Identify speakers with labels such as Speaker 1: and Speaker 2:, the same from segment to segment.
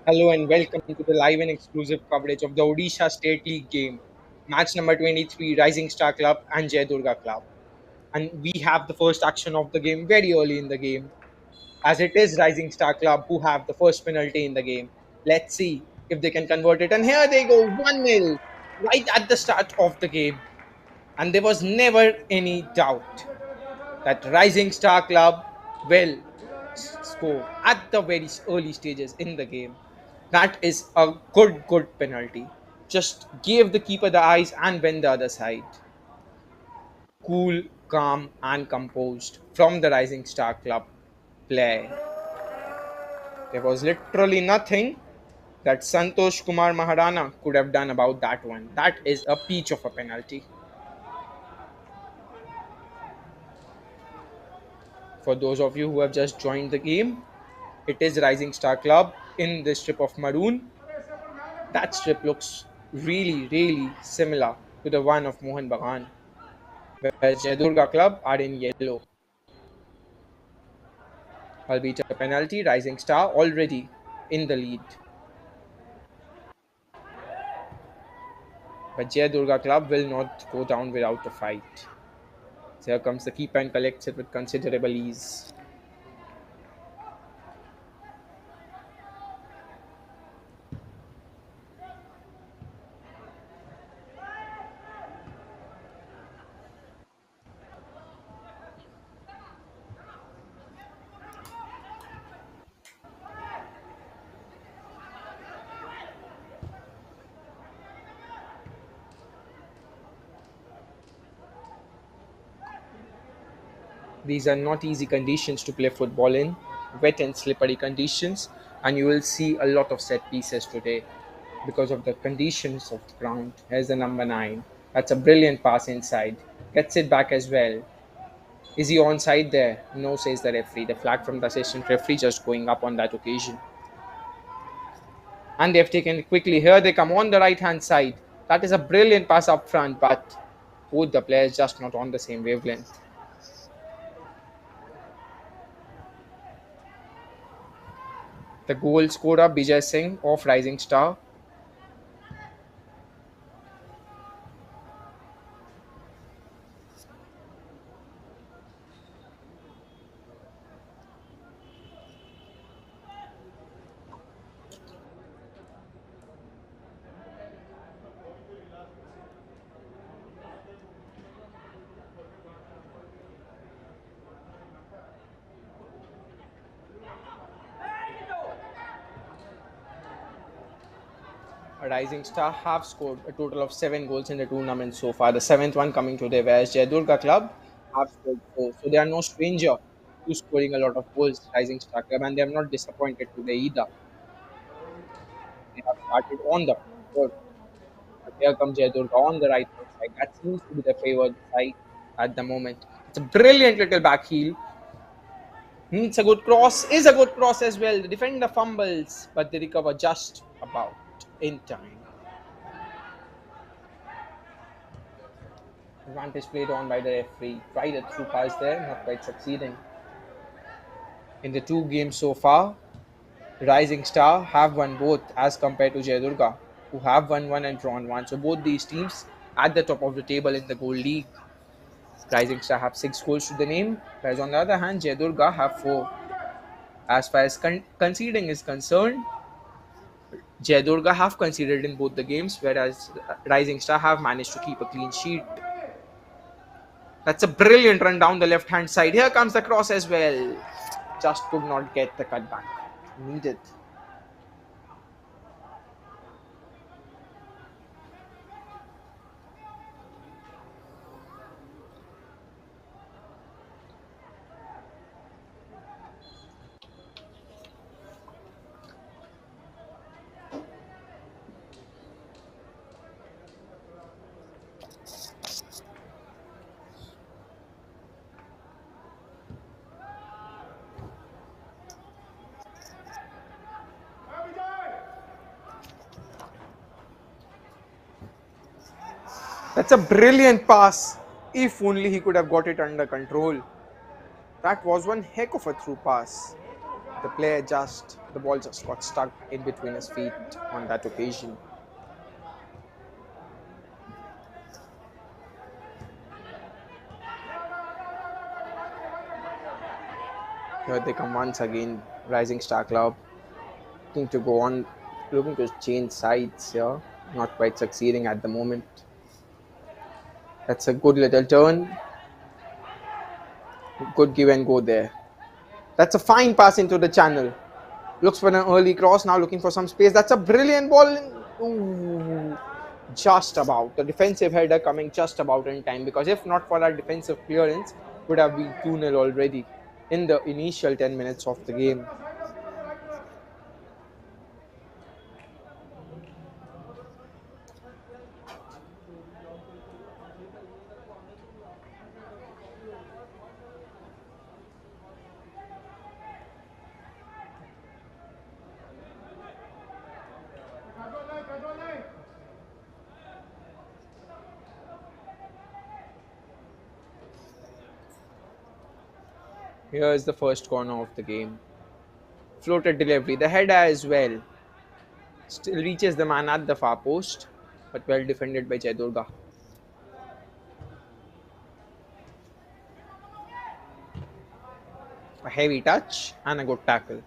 Speaker 1: Hello and welcome to the live and exclusive coverage of the Odisha State League game, match number 23, Rising Star Club and Jai Durga Club. And we have the first action of the game very early in the game, as it is Rising Star Club who have the first penalty in the game. Let's see if they can convert it. And here they go, 1-0, right at the start of the game. And there was never any doubt that Rising Star Club will score at the very early stages in the game. That is a good penalty. Just gave the keeper the eyes and went the other side. Cool, calm, and composed from the Rising Star Club play. There was literally nothing that Santosh Kumar Maharana could have done about that one. That is a peach of a penalty. For those of you who have just joined the game, it is Rising Star Club in the strip of maroon. That strip looks really similar to the one of Mohan Bagan, whereas Jai Durga Club are in yellow. Albeit a penalty, Rising Star already in the lead. But Jai Durga Club will not go down without a fight. So here comes the keeper and collects it with considerable ease. These are not easy conditions to play football in, wet and slippery conditions, and you will see a lot of set pieces today because of the conditions of the ground. Here's the number 9. That's a brilliant pass inside. Gets it back as well. Is he onside there? No, says the referee. The flag from the assistant referee just going up on that occasion. And they have taken it quickly. Here they come on the right hand side. That is a brilliant pass up front, but both the players just not on the same wavelength. The goal scorer Bijay Singh of Rising Star. Rising Star have scored a total of 7 goals in the tournament so far. The seventh one coming today, whereas Jai Durga Club have scored 4. So they are no stranger to scoring a lot of goals, Rising Star Club, and they have not disappointed today either. They have started on the front. But here comes Jai Durga on the right hand side. That seems to be the favored side at the moment. It's a brilliant little back heel. It's a good cross. Is a good cross as well. The defender fumbles, but they recover just about in time. Advantage played on by the referee. Tried a through pass there, not quite succeeding. In the 2 games so far, Rising Star have won both as compared to Jai Durga, who have won one and drawn one. So both these teams at the top of the table in the gold league. Rising Star have 6 goals to the name, whereas on the other hand, Jai Durga have 4. As far as conceding is concerned, Jai Durga have conceded in both the games, whereas Rising Star have managed to keep a clean sheet. That's a brilliant run down the left hand side. Here comes the cross as well. Just could not get the cutback needed. That's a brilliant pass. If only he could have got it under control. That was one heck of a through pass. The ball just got stuck in between his feet on that occasion. Here they come once again, Rising Star Club, looking to go on, looking to change sides here, not quite succeeding at the moment. That's a good little turn, good give and go there. That's a fine pass into the channel. Looks for an early cross, now looking for some space. That's a brilliant ball. Ooh, just about. The defensive header coming just about in time, because if not for that defensive clearance, would have been 2-0 already in the initial 10 minutes of the game. Here is the first corner of the game. Floated delivery. The header as well. Still reaches the man at the far post, but well defended by Durga. A heavy touch and a good tackle.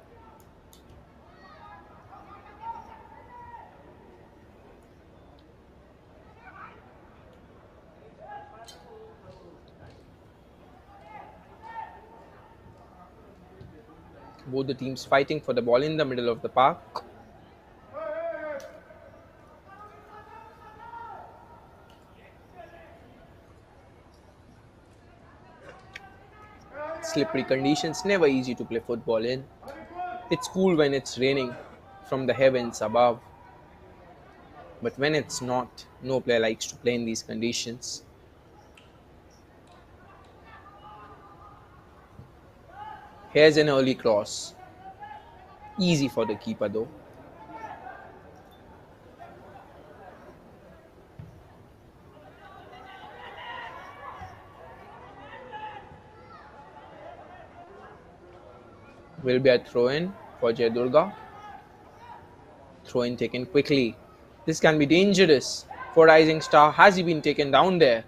Speaker 1: Both the teams fighting for the ball in the middle of the park. Slippery conditions, never easy to play football in. It's cool when it's raining from the heavens above, but when it's not, no player likes to play in these conditions. Here's an early cross. Easy for the keeper though. Will be a throw in for Durga. Throw in taken quickly. This can be dangerous for Rising Star. Has he been taken down there?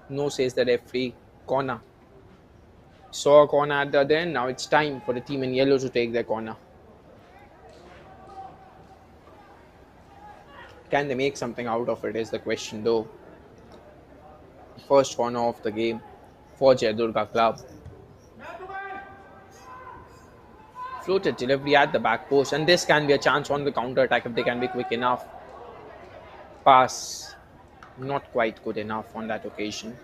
Speaker 1: No, says the referee. Corner. Saw a corner at the other end. Now it's time for the team in yellow to take their corner. Can they make something out of it is the question though. First corner of the game for Durga Club. Floated delivery at the back post, and this can be a chance on the counter attack if they can be quick enough. Pass not quite good enough on that occasion.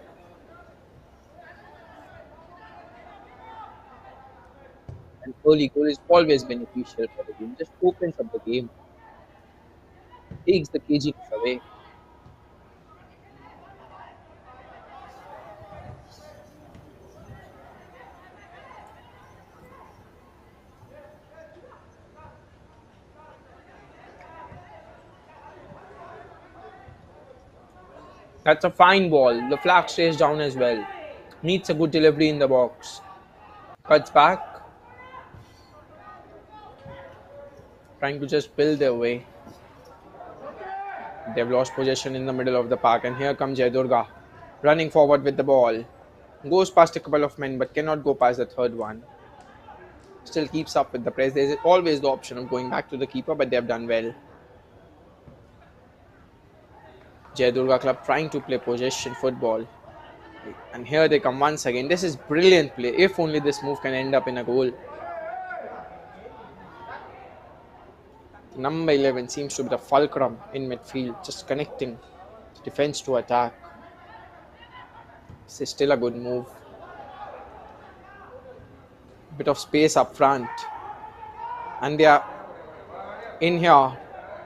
Speaker 1: An early goal is always beneficial for the game. Just opens up the game, takes the cagings away. That's a fine ball. The flag stays down as well. Needs a good delivery in the box. Cuts back, trying to just build their way. They've lost possession in the middle of the park, and here comes Durga, running forward with the ball. Goes past a couple of men, but cannot go past the third one. Still keeps up with the press. There's always the option of going back to the keeper, but they've done well. Durga Club trying to play possession football. And here they come once again. This is brilliant play. If only this move can end up in a goal. Number 11 seems to be the fulcrum in midfield, just connecting defense to attack. This is still a good move. Bit of space up front. And they are in here,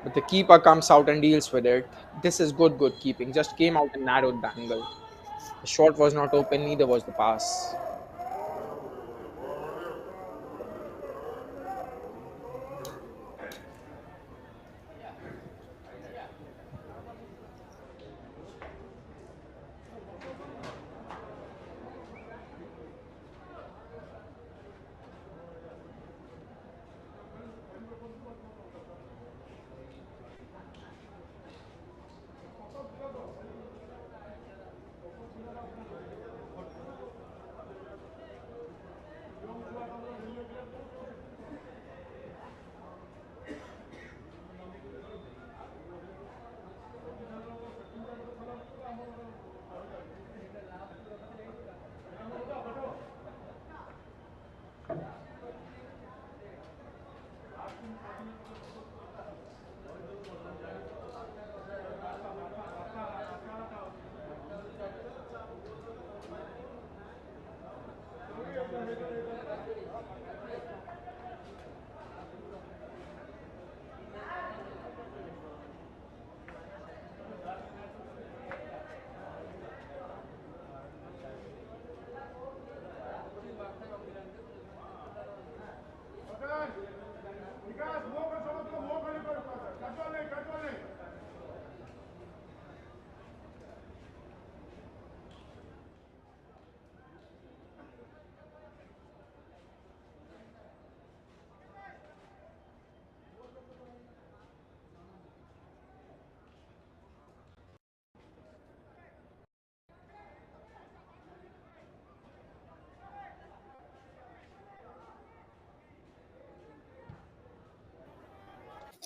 Speaker 1: but the keeper comes out and deals with it. This is good keeping. Just came out and narrowed the angle. The shot was not open, neither was the pass.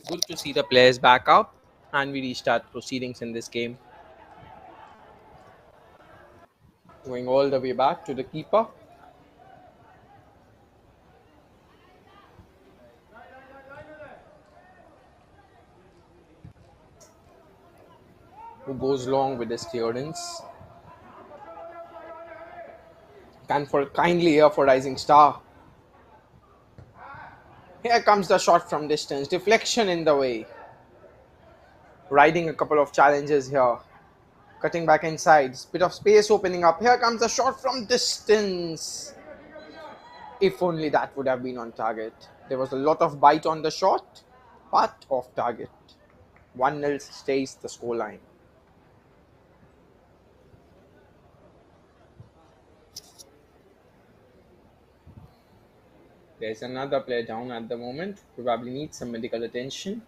Speaker 1: Good to see the players back up and we restart proceedings in this game. Going all the way back to the keeper, who goes long with his clearance. Can for kindly here for Rising Star. Here comes the shot from distance. Deflection in the way. Riding a couple of challenges here. Cutting back inside. Bit of space opening up. Here comes the shot from distance. If only that would have been on target. There was a lot of bite on the shot, but off target. 1-0 stays the scoreline. There's another player down at the moment. Probably needs some medical attention.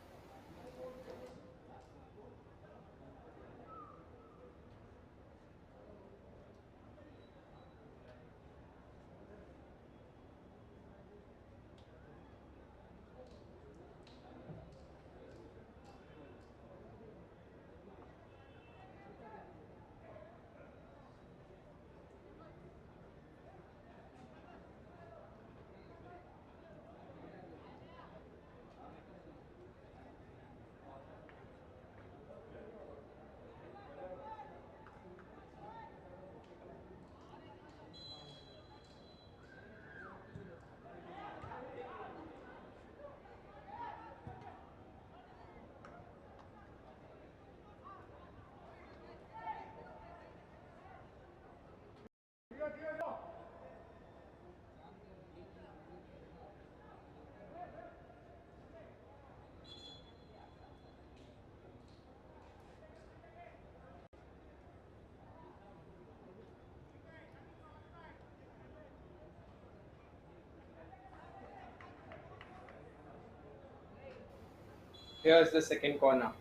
Speaker 1: Here's the second corner.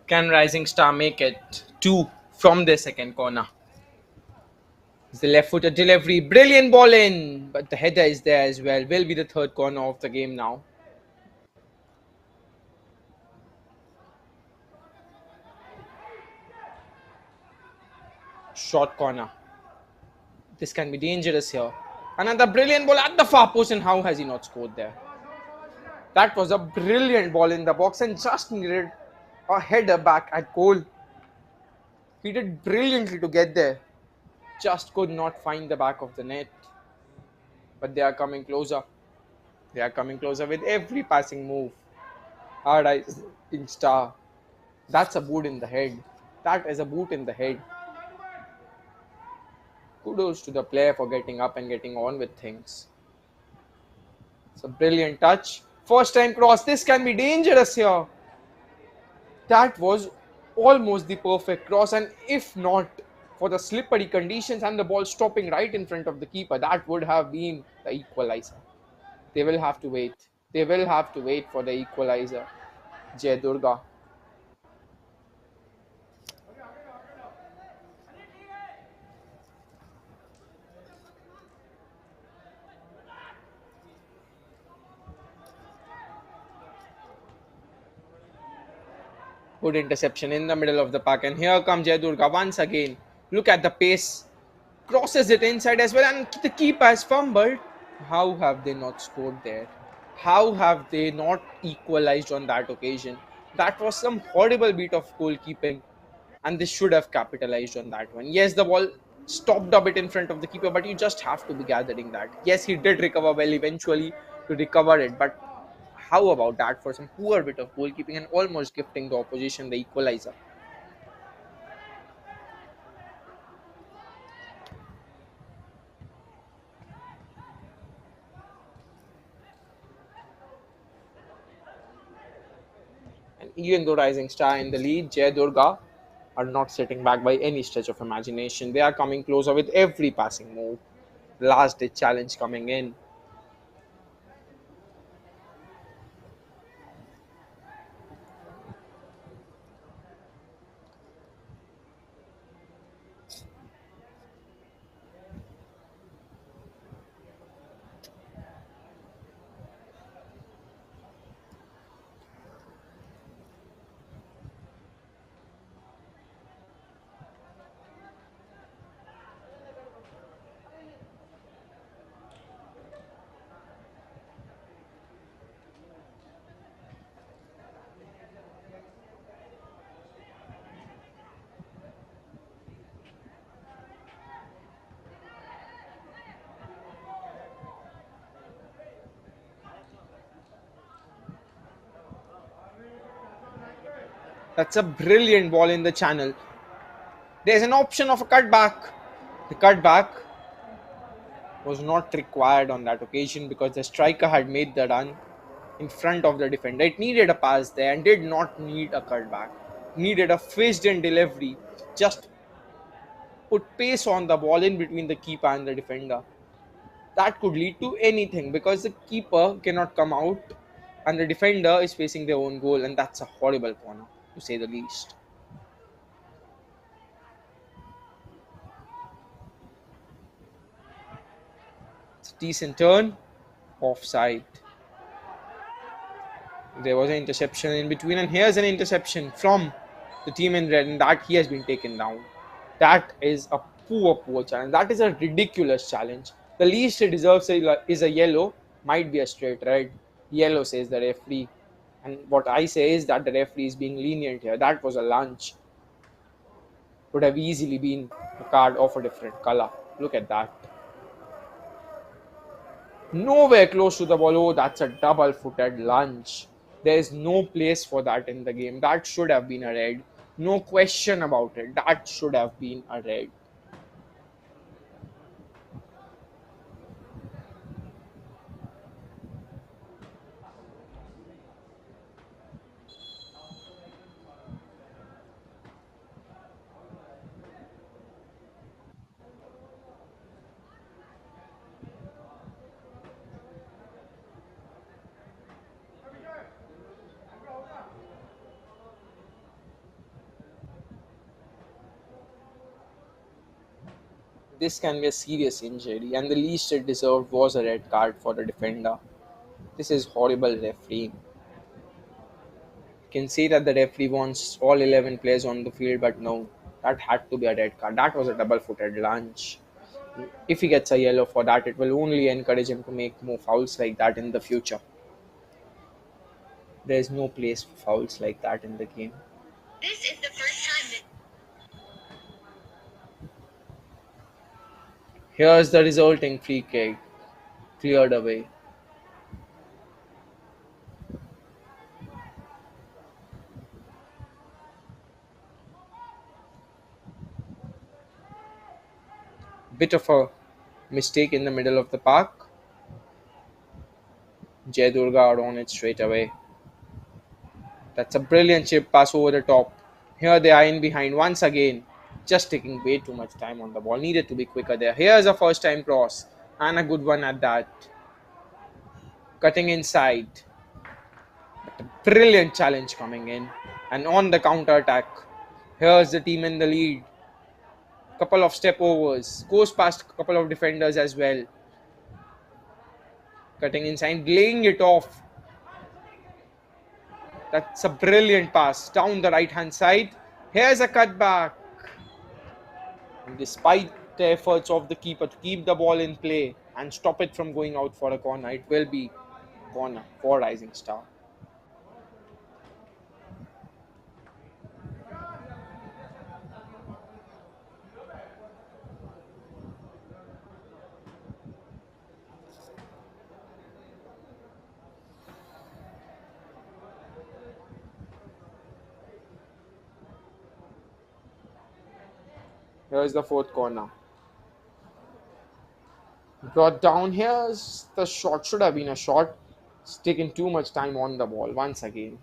Speaker 1: Can Rising Star make it? Two from the second corner. It's the left footed delivery. Brilliant ball in. But the header is there as well. Will be the third corner of the game now. Short corner. This can be dangerous here. Another brilliant ball at the far post, and how has he not scored there? That was a brilliant ball in the box and just needed a header back at goal. He did brilliantly to get there. Just could not find the back of the net. But they are coming closer. They are coming closer with every passing move. Hard eyes in Star. That's a boot in the head. That is a boot in the head. Kudos to the player for getting up and getting on with things. It's a brilliant touch. First time cross. This can be dangerous here. That was almost the perfect cross, and if not for the slippery conditions and the ball stopping right in front of the keeper, that would have been the equalizer. They will have to wait. They will have to wait for the equalizer. Jai Durga. Good interception in the middle of the park, and here comes Jai Durga once again. Look at the pace. Crosses it inside as well, and the keeper has fumbled. How have they not scored there? How have they not equalized on that occasion? That was some horrible bit of goalkeeping, and they should have capitalized on that one. Yes, the ball stopped a bit in front of the keeper, but you just have to be gathering that. Yes, he did recover well eventually to recover it, but how about that for some poor bit of goalkeeping and almost gifting the opposition the equalizer? And even though Rising Star in the lead, Jai Durga are not sitting back by any stretch of imagination. They are coming closer with every passing move. Last ditch challenge coming in. That's a brilliant ball in the channel. There's an option of a cutback. The cutback was not required on that occasion because the striker had made the run in front of the defender. It needed a pass there and did not need a cutback. Needed a fist in delivery. Just put pace on the ball in between the keeper and the defender. That could lead to anything because the keeper cannot come out and the defender is facing their own goal, and that's a horrible corner to say the least. It's a decent turn, offside. There was an interception in between, and here's an interception from the team in red, and that he has been taken down. That is a poor challenge. That is a ridiculous challenge. The least it deserves is a yellow, might be a straight red. Yellow, says the referee. And what I say is that the referee is being lenient here. That was a lunge. Would have easily been a card of a different color. Look at that. Nowhere close to the ball. Oh, that's a double footed lunge. There is no place for that in the game. That should have been a red. No question about it. That should have been a red. This can be a serious injury, and the least it deserved was a red card for the defender. This is horrible refereeing. You can say that the referee wants all 11 players on the field, but no, that had to be a red card. That was a double footed lunge. If he gets a yellow for that, it will only encourage him to make more fouls like that in the future. There is no place for fouls like that in the game. This is the first time that Here's the resulting free kick, cleared away. Bit of a mistake in the middle of the park. Jai Durga are on it straight away. That's a brilliant chip pass over the top. Here they are in behind once again. Just taking way too much time on the ball. Needed to be quicker there. Here's a first time cross. And a good one at that. Cutting inside. Brilliant challenge coming in. And on the counter attack. Here's the team in the lead. Couple of step overs. Goes past a couple of defenders as well. Cutting inside. Laying it off. That's a brilliant pass. Down the right hand side. Here's a cutback. And despite the efforts of the keeper to keep the ball in play and stop it from going out for a corner, it will be corner for Rising Star. Here's the fourth corner. Brought down. Here's the shot. Should have been a shot. It's taking too much time on the ball once again.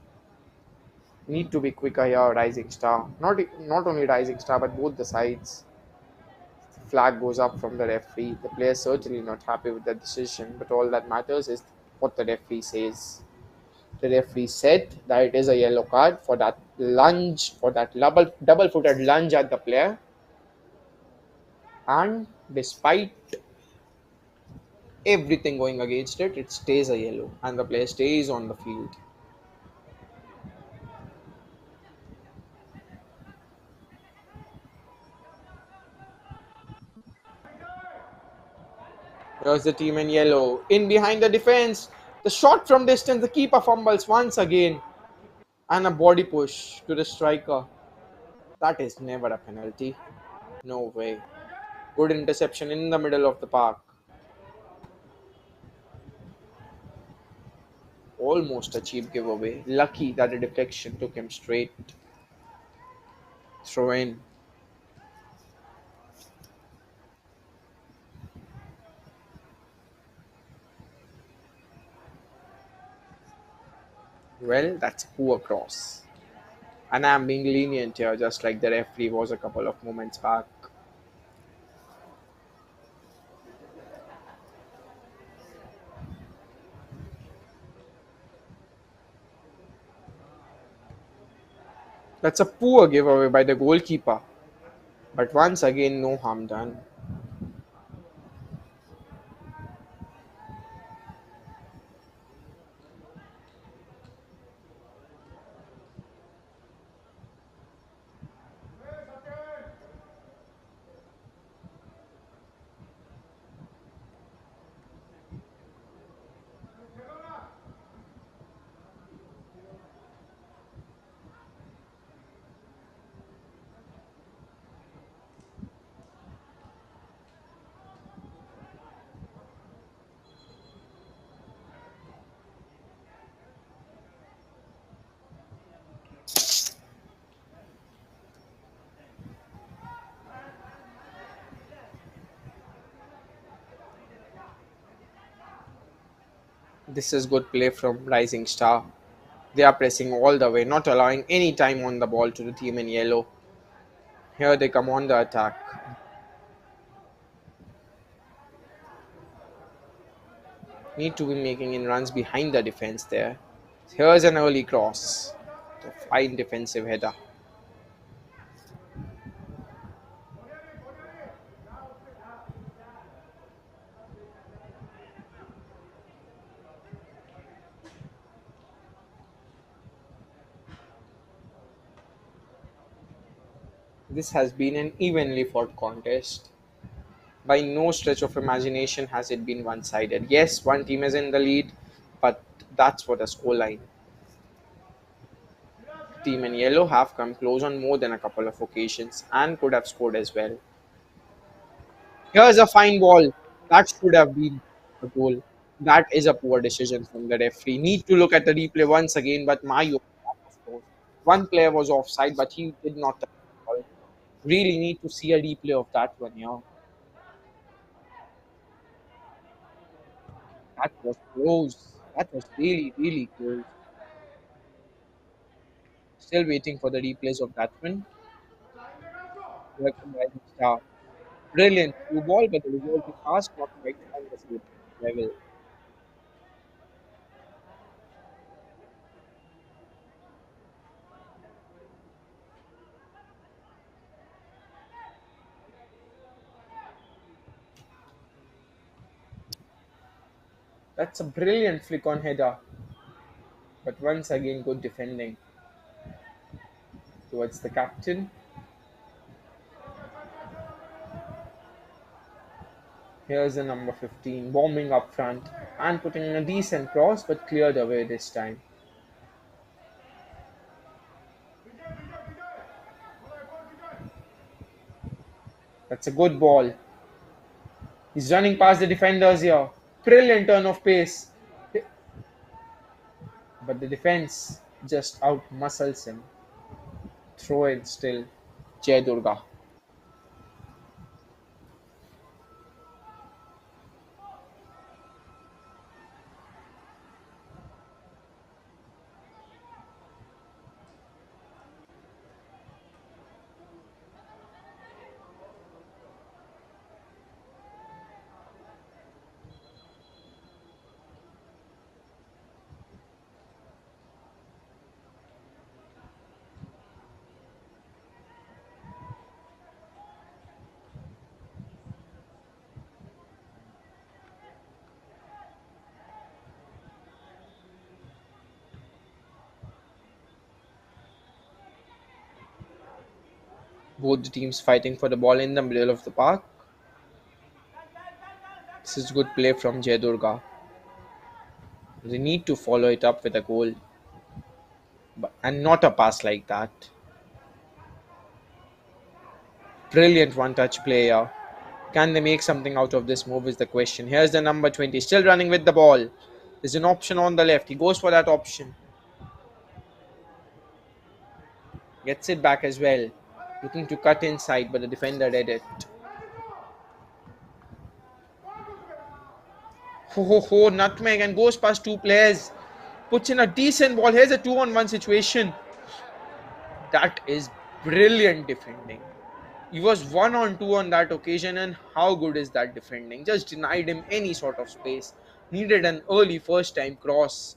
Speaker 1: Need to be quicker here, Rising Star. Not only Rising Star, but both the sides. Flag goes up from the referee. The player is certainly not happy with the decision, but all that matters is what the referee says. The referee said that it is a yellow card for that lunge, for that double footed lunge at the player. And despite everything going against it, it stays a yellow and the player stays on the field. Here's the team in yellow. In behind the defense. The shot from distance, the keeper fumbles once again. And a body push to the striker. That is never a penalty. No way. Good interception in the middle of the park. Almost a cheap giveaway. Lucky that the deflection took him straight. Throw in. Well, that's a poor cross. And I'm being lenient here, just like the referee was a couple of moments back. That's a poor giveaway by the goalkeeper. But once again, no harm done. This is good play from Rising Star. They are pressing all the way, not allowing any time on the ball to the team in yellow. Here they come on the attack. Need to be making in runs behind the defense there. Here's an early cross. A fine defensive header. This has been an evenly fought contest. By no stretch of imagination has it been one sided. Yes, one team is in the lead, but that's what a scoreline. Team in yellow have come close on more than a couple of occasions and could have scored as well. Here's a fine ball. That should have been a goal. That is a poor decision from the referee. Need to look at the replay once again, but my opinion, of course. One player was offside, but he did not touch the ball. Really need to see a replay of that one, yeah. That was close. That was really, really close. Still waiting for the replays of that one. Welcome, Rising Star. Brilliant through ball, but the result is fast, not quite on the same level. That's a brilliant flick on header, but once again, good defending towards the captain. Here's the number 15 bombing up front and putting in a decent cross, but cleared away this time. That's a good ball. He's running past the defenders here. Brilliant turn of pace, but the defense just out muscles him. Throw it still. Jai Durga. Both the teams fighting for the ball in the middle of the park. This is good play from Jai Durga. They need to follow it up with a goal, and not a pass like that. Brilliant one touch player. Can they make something out of this move is the question. Here's the number 20 still running with the ball. There's an option on the left. He goes for that option. Gets it back as well. Looking to cut inside, but the defender did it. Ho ho ho, nutmeg and goes past two players. Puts in a decent ball. Here's a 2-on-1 situation. That is brilliant defending. He was 1-on-2 on that occasion, and how good is that defending? Just denied him any sort of space. Needed an early first time cross.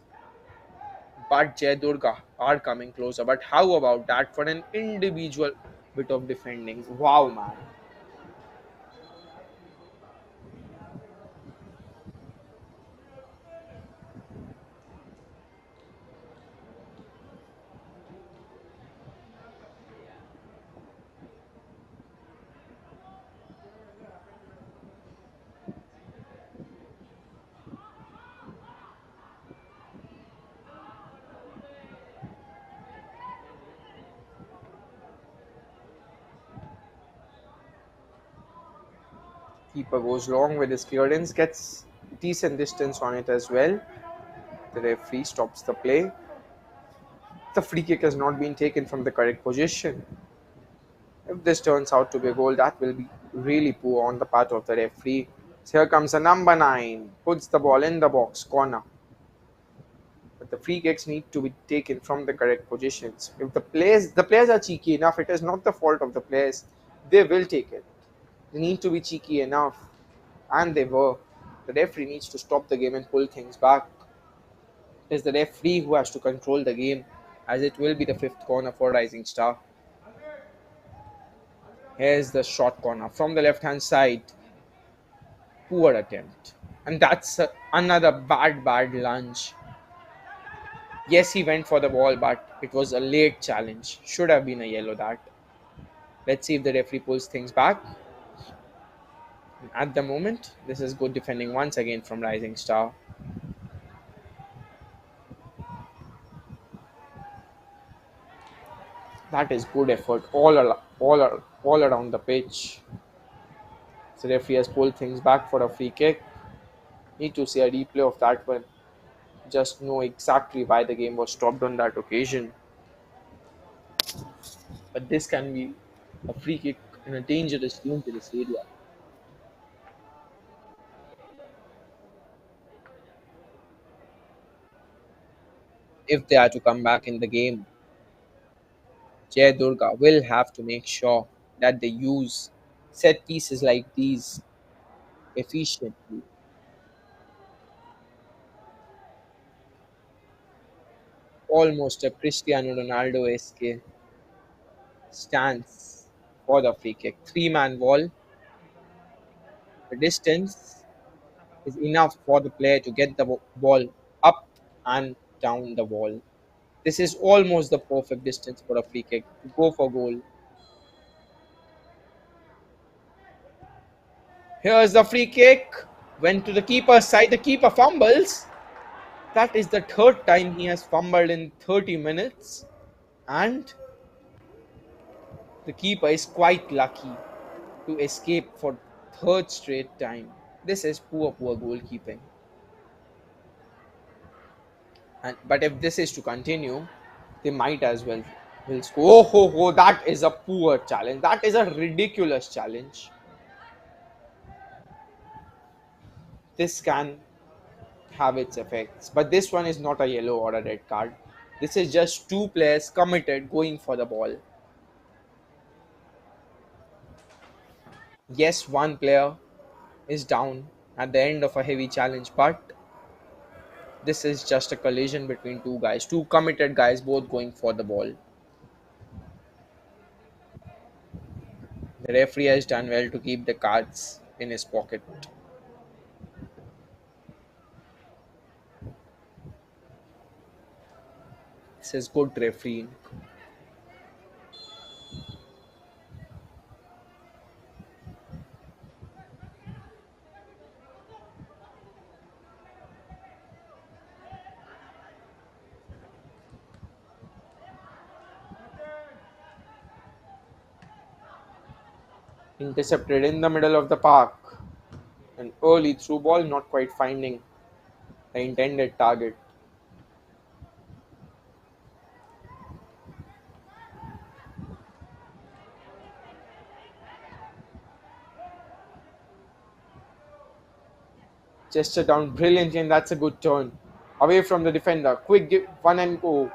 Speaker 1: But Jay Durga are coming closer. But how about that for an individual bit of defending? Wow, man. Keeper goes long with his clearance, gets decent distance on it as well. The referee stops the play. The free kick has not been taken from the correct position. If this turns out to be a goal, that will be really poor on the part of the referee. So here comes a number 9, puts the ball in the box, corner. But the free kicks need to be taken from the correct positions. If the players are cheeky enough, it is not the fault of the players. They will take it. They need to be cheeky enough, and they were. The referee needs to stop the game and pull things back. It is the referee who has to control the game, as it will be the fifth corner for Rising Star. Here's the short corner from the left hand side. Poor attempt. And that's another bad lunge. Yes, he went for the ball, but it was a late challenge. Should have been a yellow that. Let's see if the referee pulls things back. At the moment, this is good defending once again from Rising Star. That is good effort all around the pitch. So referee has pulled things back for a free kick. Need to see a replay of that one. Just know exactly why the game was stopped on that occasion. But this can be a free kick in a dangerous area. If they are to come back in the game, Jay Durga will have to make sure that they use set pieces like these efficiently. Almost a Cristiano Ronaldo-esque stance for the free kick. Three-man wall. The distance is enough for the player to get the ball up and down the wall. This is almost the perfect distance for a free kick to go for goal. Here's the free kick. Went to the keeper's side. The keeper fumbles. That is the third time he has fumbled in 30 minutes. And the keeper is quite lucky to escape for third straight time. This is poor goalkeeping. And but if this is to continue, they might as well will score. Oh ho ho! That is a poor challenge. That is a ridiculous challenge. This can have its effects, but this one is not a yellow or a red card. This is just two players committed going for the ball. Yes, one player is down at the end of a heavy challenge, but this is just a collision between two guys, two committed guys, both going for the ball. The referee has done well to keep the cards in his pocket. This is good refereeing. Intercepted in the middle of the park. An early through ball, not quite finding the intended target. Gesture down brilliantly, and that's a good turn. Away from the defender. Quick give, one and go.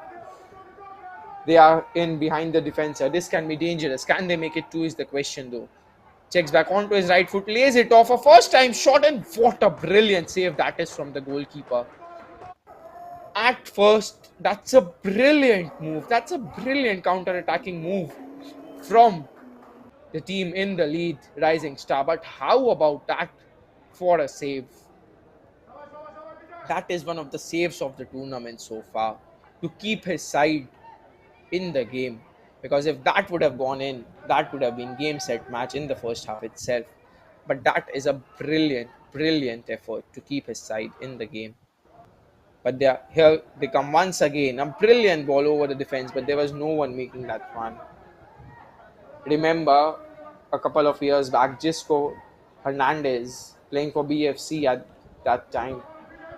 Speaker 1: They are in behind the defender. This can be dangerous. Can they make it two is the question though. Checks back onto his right foot, lays it off. A first time shot, and what a brilliant save that is from the goalkeeper. At first, that's a brilliant move. That's a brilliant counter attacking move from the team in the lead, Rising Star. But how about that for a save? That is one of the saves of the tournament so far to keep his side in the game. Because if that would have gone in, that would have been game set match in the first half itself. But that is a brilliant, brilliant effort to keep his side in the game. But here they come once again. A brilliant ball over the defense, but there was no one making that one. Remember a couple of years back, Gisco Hernandez playing for BFC at that time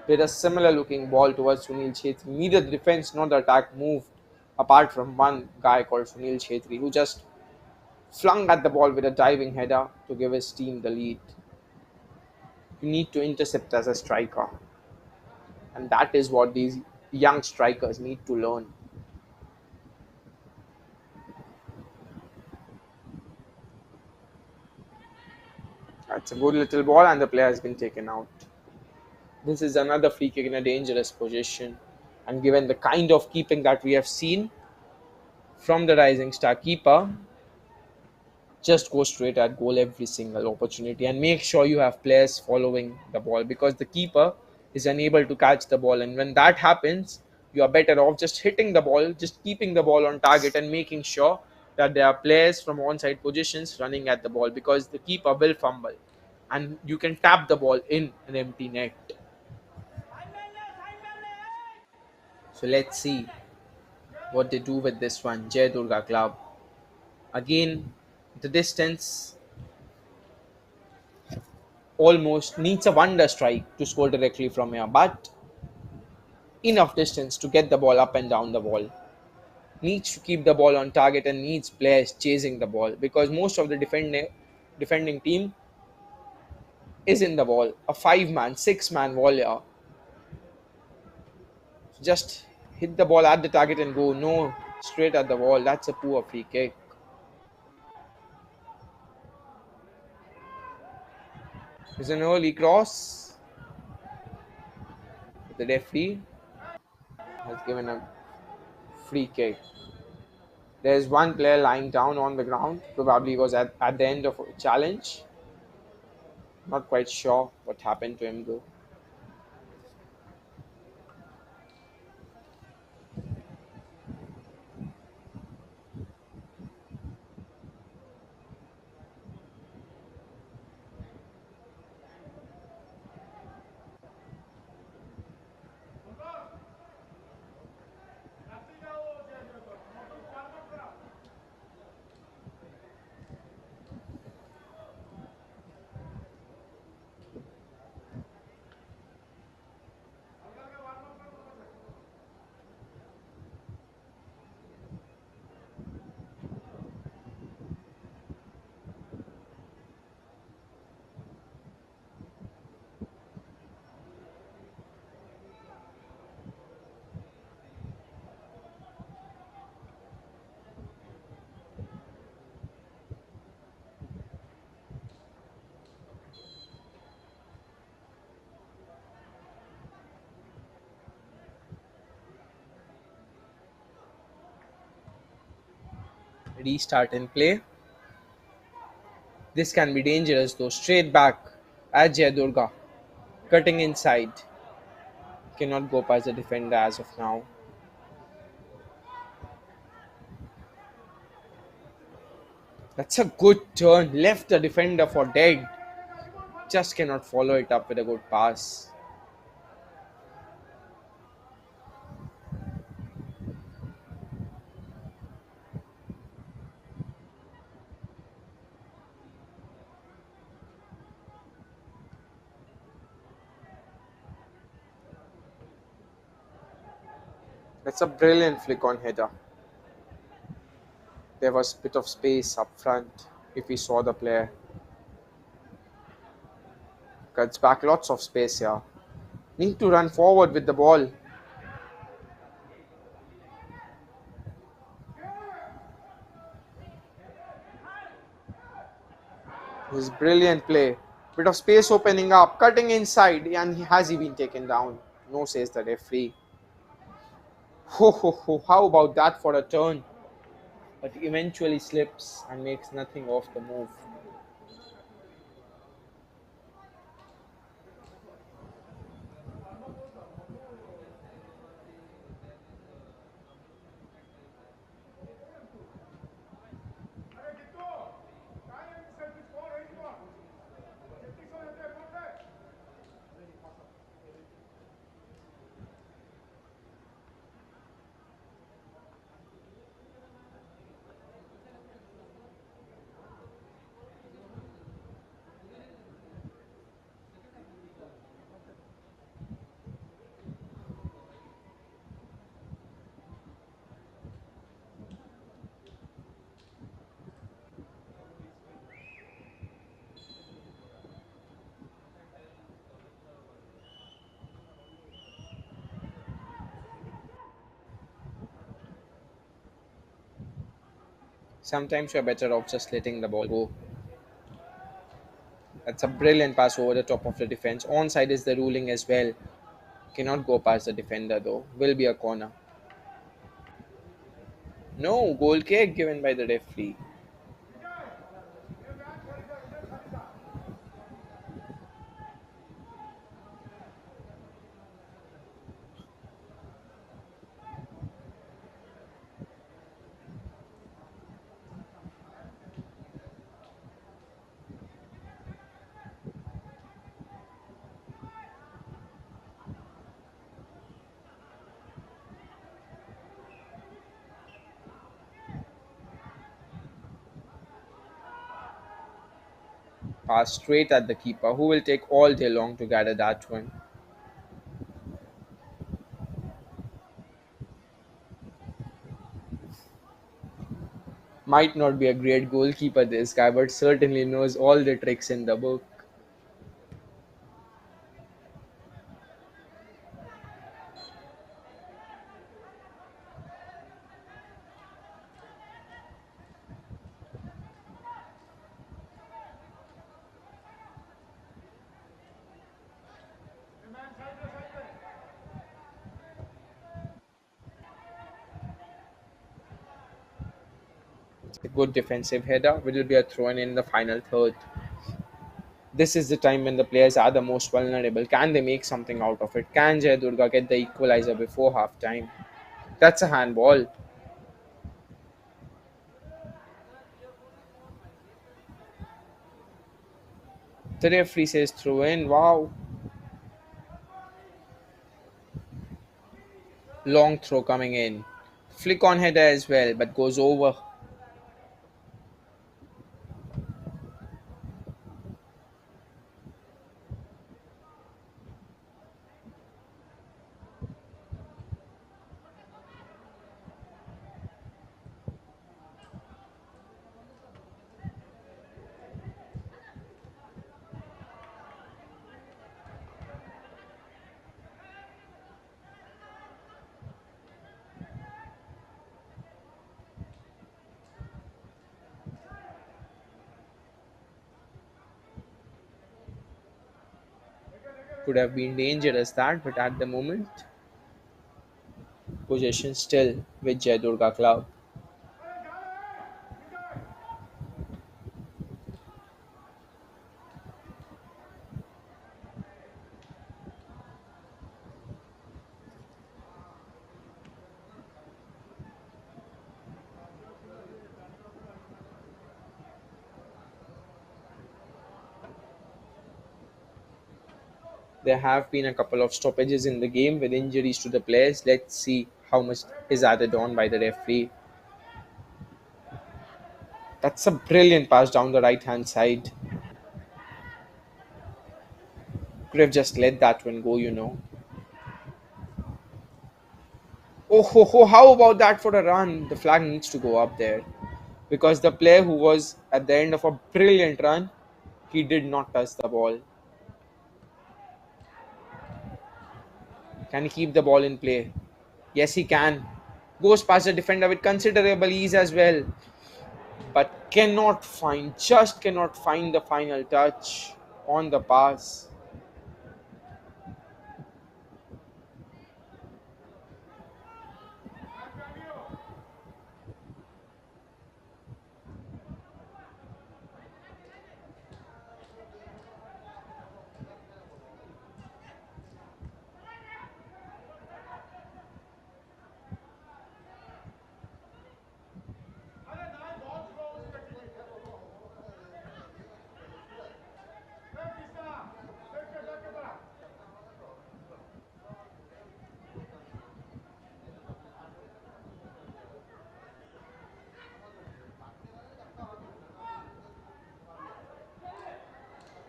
Speaker 1: played a similar looking ball towards Sunil Chhetri. Neither the defense nor the attack moved apart from one guy called Sunil Chhetri who just flung at the ball with a diving header to give his team the lead. You need to intercept as a striker, and that is what these young strikers need to learn. That's a good little ball, and the player has been taken out. This is another free kick in a dangerous position, and given the kind of keeping that we have seen from the Rising Star keeper, just go straight at goal every single opportunity and make sure you have players following the ball because the keeper is unable to catch the ball. And when that happens, you are better off just hitting the ball, just keeping the ball on target and making sure that there are players from onside positions running at the ball because the keeper will fumble and you can tap the ball in an empty net. So let's see what they do with this one. Jai Durga Club. Again, the distance almost needs a wonder strike to score directly from here, but enough distance to get the ball up and down the wall. Needs to keep the ball on target and needs players chasing the ball because most of the defending team is in the ball. A 5-man, 6-man wall here. Just hit the ball at the target and go. No, straight at the wall. That's a poor free kick. It's an early cross. The referee has given a free kick. There's one player lying down on the ground. Probably was at the end of a challenge. Not quite sure what happened to him though. Restart and play. This can be dangerous though. Straight back at Jai Durga. Cutting inside. Cannot go past the defender as of now. That's a good turn. Left the defender for dead. Just cannot follow it up with a good pass. That's a brilliant flick on header. There was a bit of space up front if we saw the player. Cuts back lots of space here. Need to run forward with the ball. It was brilliant play. Bit of space opening up, cutting inside, and has he been taken down? No, says the referee. Ho ho ho! How about that for a turn? But eventually slips and makes nothing of the move. Sometimes you're better off just letting the ball go. That's a brilliant pass over the top of the defense. Onside is the ruling as well. Cannot go past the defender though. Will be a corner. No, goal kick given by the referee. Pass straight at the keeper, who will take all day long to gather that one. Might not be a great goalkeeper, this guy, but certainly knows all the tricks in the book. A good defensive header will be a throw in the final third. This is the time when the players are the most vulnerable. Can they make something out of it? Can Jai Durga get the equalizer before half time? That's a handball. The referee says throw in. Wow. Long throw coming in. Flick on header as well, but goes over. Could have been dangerous that, but at the moment, possession still with Jai Durga Club. There have been a couple of stoppages in the game with injuries to the players. Let's see how much is added on by the referee. That's a brilliant pass down the right hand side. Could have just let that one go. Oh, ho, ho, how about that for a run? The flag needs to go up there because the player who was at the end of a brilliant run, he did not touch the ball. Can he keep the ball in play? Yes, he can. Goes past the defender with considerable ease as well, but just cannot find the final touch on the pass.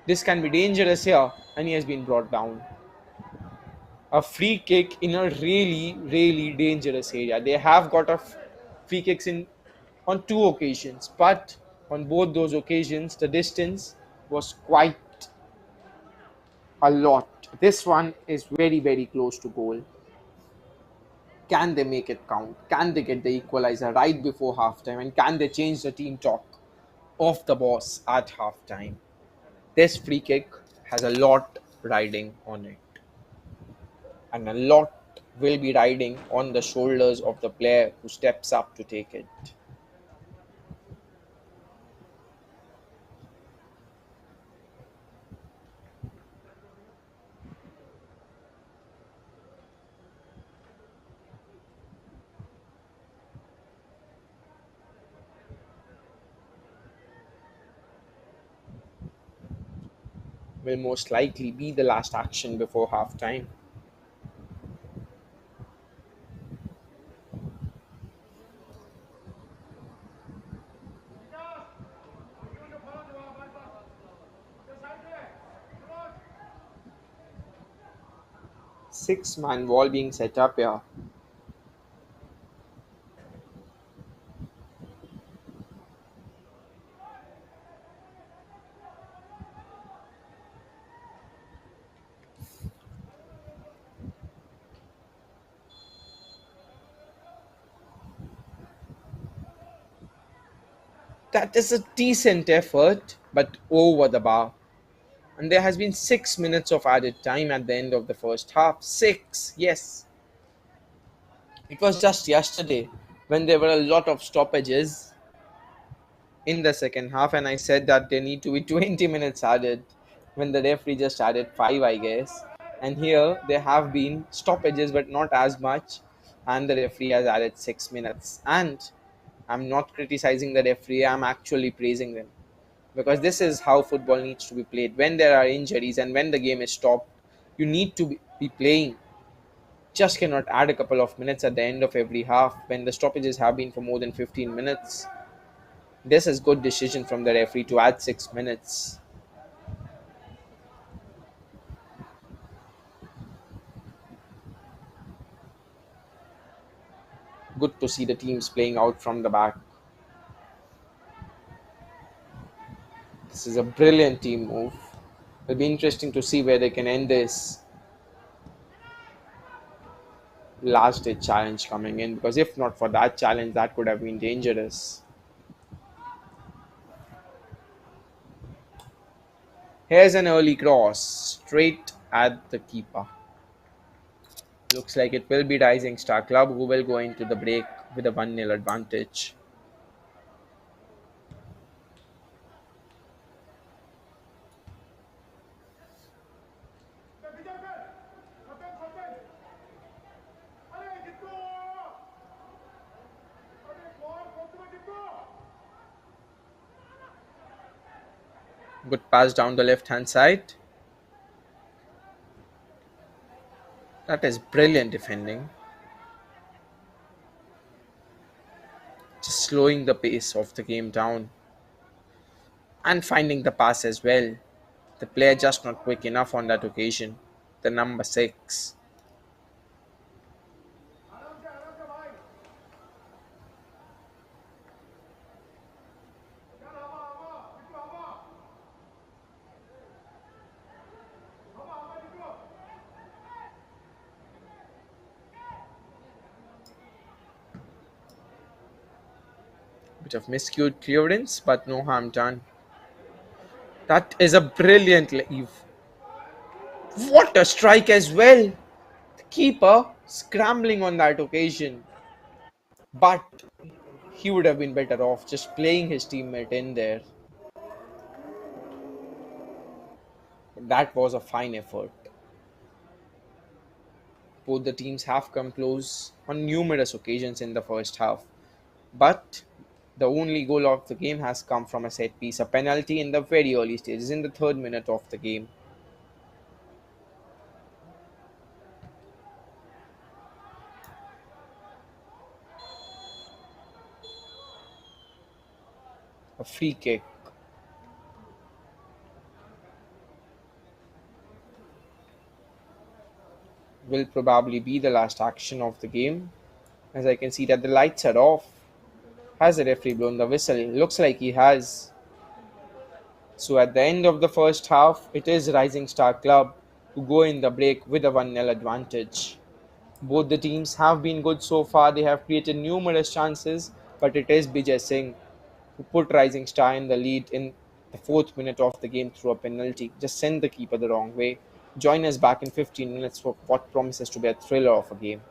Speaker 1: This can be dangerous here, and he has been brought down. A free kick in a really, really dangerous area. They have got free kicks in on two occasions, but on both those occasions, the distance was quite a lot. This one is very, very close to goal. Can they make it count? Can they get the equalizer right before halftime? And can they change the team talk of the boss at halftime? This free kick has a lot riding on it, and a lot will be riding on the shoulders of the player who steps up to take it. Will most likely be the last action before halftime. Six-man wall being set up here. That is a decent effort, but over the bar. And there has been 6 minutes of added time at the end of the first half. Six, yes. It was just yesterday when there were a lot of stoppages in the second half, and I said that there need to be 20 minutes added when the referee just added 5, I guess. And here there have been stoppages, but not as much, and the referee has added 6 minutes. And I'm not criticizing the referee, I'm actually praising them, because this is how football needs to be played. When there are injuries and when the game is stopped, you need to be playing. Just cannot add a couple of minutes at the end of every half when the stoppages have been for more than 15 minutes. This is good decision from the referee to add 6 minutes. Good to see the teams playing out from the back. This is a brilliant team move. It'll be interesting to see where they can end this last day challenge coming in, because if not for that challenge, that could have been dangerous. Here's an early cross straight at the keeper. Looks like it will be Rising Star Club who will go into the break with a 1-0 advantage. Good pass down the left hand side. That is brilliant defending. Just slowing the pace of the game down and finding the pass as well. The player just not quick enough on that occasion. The number 6. Bit of miscued clearance, but no harm done. That is a brilliant leave. What a strike as well! The keeper scrambling on that occasion. But he would have been better off just playing his teammate in there. That was a fine effort. Both the teams have come close on numerous occasions in the first half, but the only goal of the game has come from a set piece, a penalty in the very early stages, in the third minute of the game. A free kick will probably be the last action of the game, as I can see that the lights are off. Has the referee blown the whistle? Looks like he has. So at the end of the first half, it is Rising Star Club who go in the break with a 1-0 advantage. Both the teams have been good so far. They have created numerous chances, but it is Bijay Singh who put Rising Star in the lead in the fourth minute of the game through a penalty. Just send the keeper the wrong way. Join us back in 15 minutes for what promises to be a thriller of a game.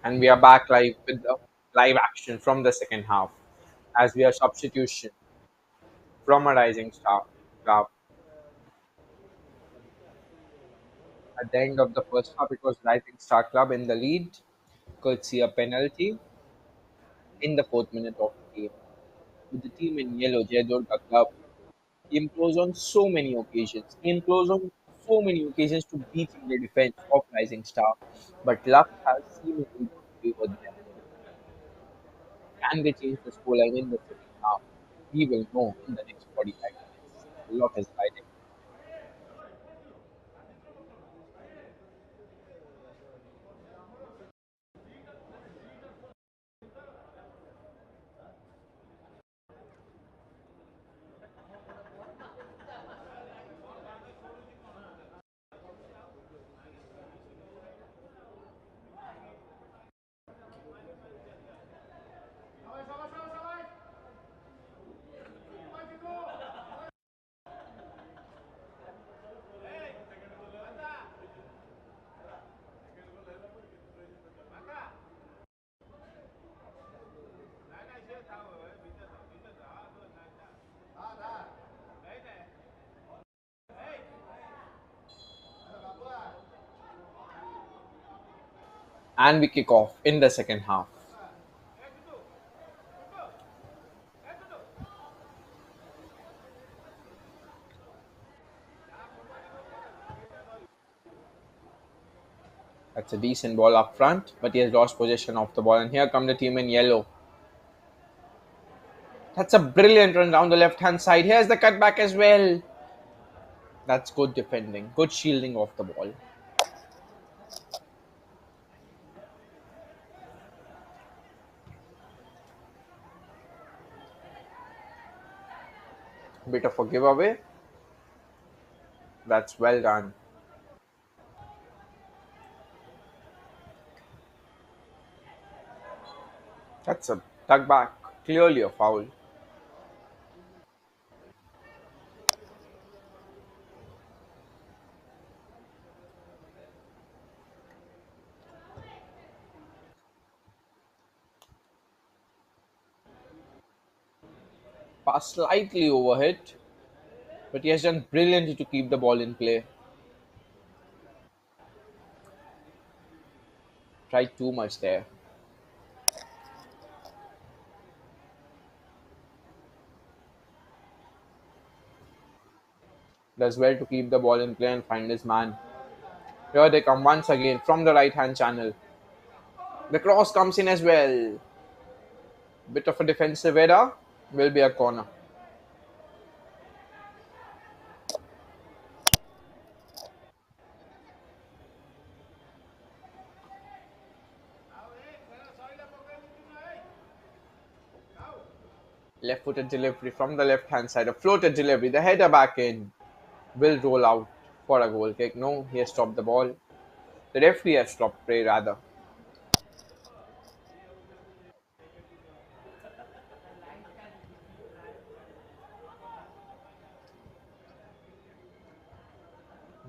Speaker 2: And we are back live with the live action from the second half as we are substitution from a rising star club. At the end of the first half, it was Rising Star Club in the lead, courtesy a penalty in the fourth minute of the game. With the team in yellow, Jayadurga Club imposed on so many occasions. He imposed on so many occasions to beat in the defense of Rising Star, but luck has seemingly gone favor them. Can they change the scoreline in the second half? We will know in the next 45 minutes. A lot is riding. And we kick off in the second half. That's a decent ball up front, but he has lost possession of the ball. And here come the team in yellow. That's a brilliant run down the left hand side. Here's the cutback as well. That's good defending, good shielding of the ball. Bit of a giveaway. That's well done. That's a tug back. Clearly a foul. Pass slightly overhit, but he has done brilliantly to keep the ball in play. Tried too much there. Does well to keep the ball in play and find his man. Here they come once again from the right hand channel. The cross comes in as well. Bit of a defensive error. Will be a corner. Left footed delivery from the left hand side. A floated delivery. The header back in. Will roll out for a goal kick. No, he has stopped the ball. The referee has stopped play rather.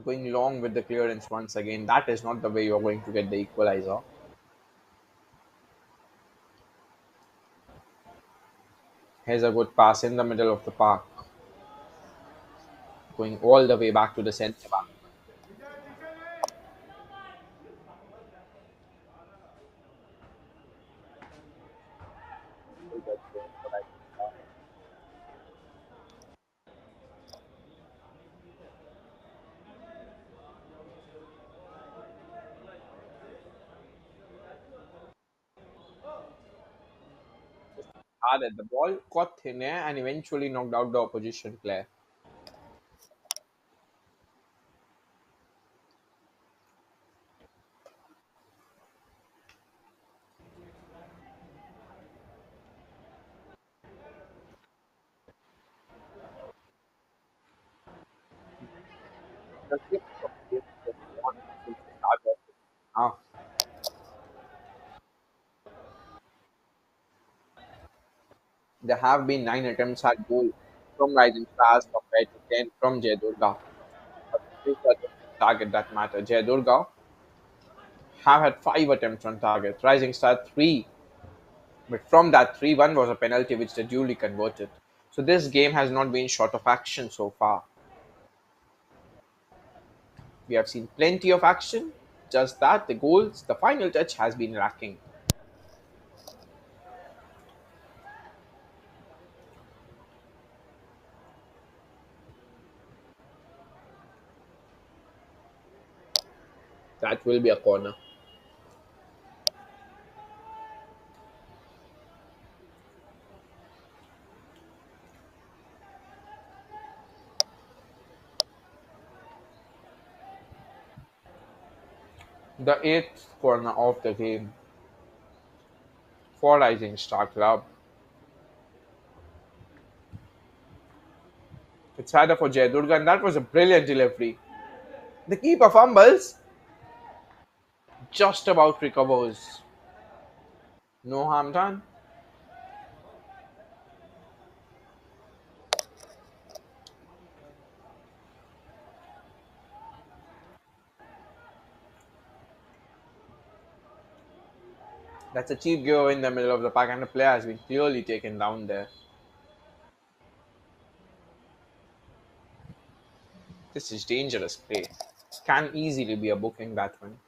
Speaker 2: Going long with the clearance once again. That is not the way you're going to get the equalizer. Here's a good pass in the middle of the park. Going all the way back to the centre back. Hard at the ball, caught thin air, and eventually knocked out the opposition player. The grip of the game was on since the start of the half. There have been 9 attempts at goal from Rising Stars compared to 10 from Jayadurga. But this is the target that matter. Jayadurga have had 5 attempts on target. Rising Star 3, but from that 3, one was a penalty which they duly converted. So this game has not been short of action so far. We have seen plenty of action, just that the goals, the final touch has been lacking. That will be a corner. The eighth corner of the game for Rising Star Club. It's rather for Jay Durga, and that was a brilliant delivery. The keeper fumbles, just about recovers. No harm done. That's a cheap giveaway in the middle of the park, and the player has been clearly taken down there. This is dangerous play. Can easily be a booking, that one.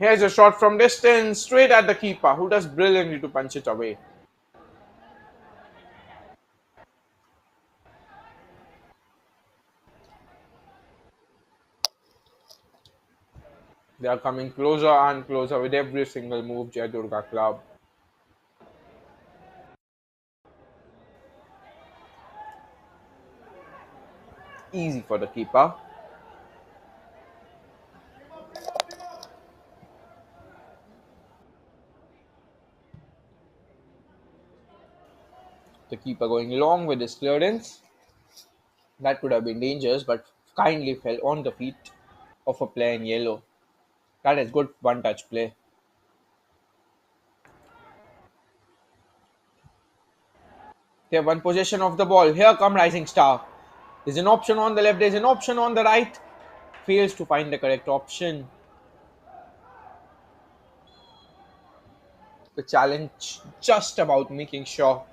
Speaker 2: Here's a shot from distance, straight at the keeper, who does brilliantly to punch it away. They are coming closer and closer with every single move, Jai Durga Club. Easy for the keeper. The keeper going long with his clearance. That could have been dangerous, but kindly fell on the feet of a player in yellow. That is good one touch play. They have one possession of the ball. Here come Rising Star. There's an option on the left, there's an option on the right. Fails to find the correct option. The challenge just about making sure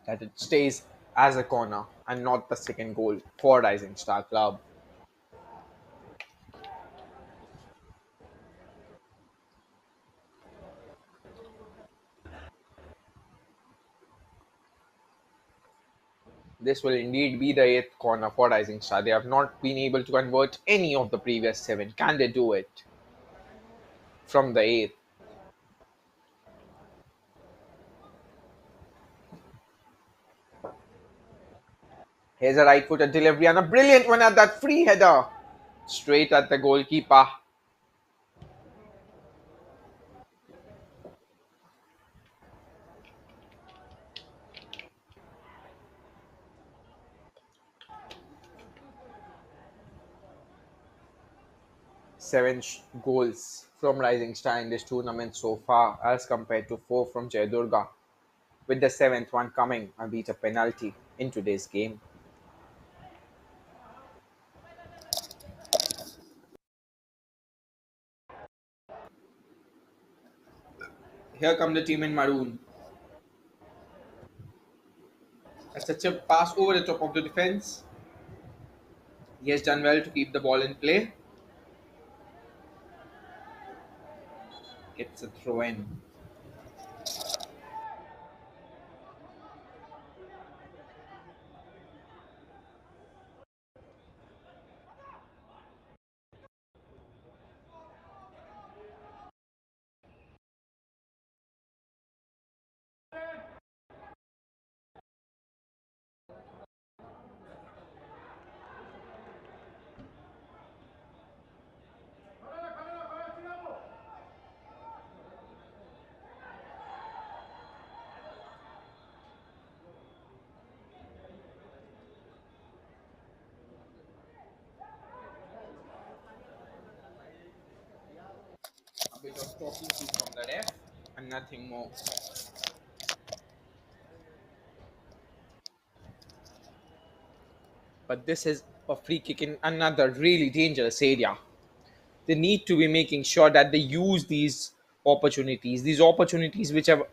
Speaker 2: that it stays as a corner and not the second goal for Rising Star Club. This will indeed be the eighth corner for Rising Star. They have not been able to convert any of the previous seven. Can they do it from the eighth? Here's a right footed delivery and a brilliant one at that free header. Straight at the goalkeeper. 7 goals from Rising Star in this tournament so far, as compared to 4 from Jayadurga, with the seventh one coming, albeit a penalty, in today's game. Here come the team in maroon. That's a chip pass over the top of the defense. He has done well to keep the ball in play. Gets a throw in. A bit of talking to from the ref and nothing more. But this is a free kick in another really dangerous area. They need to be making sure that they use these opportunities which are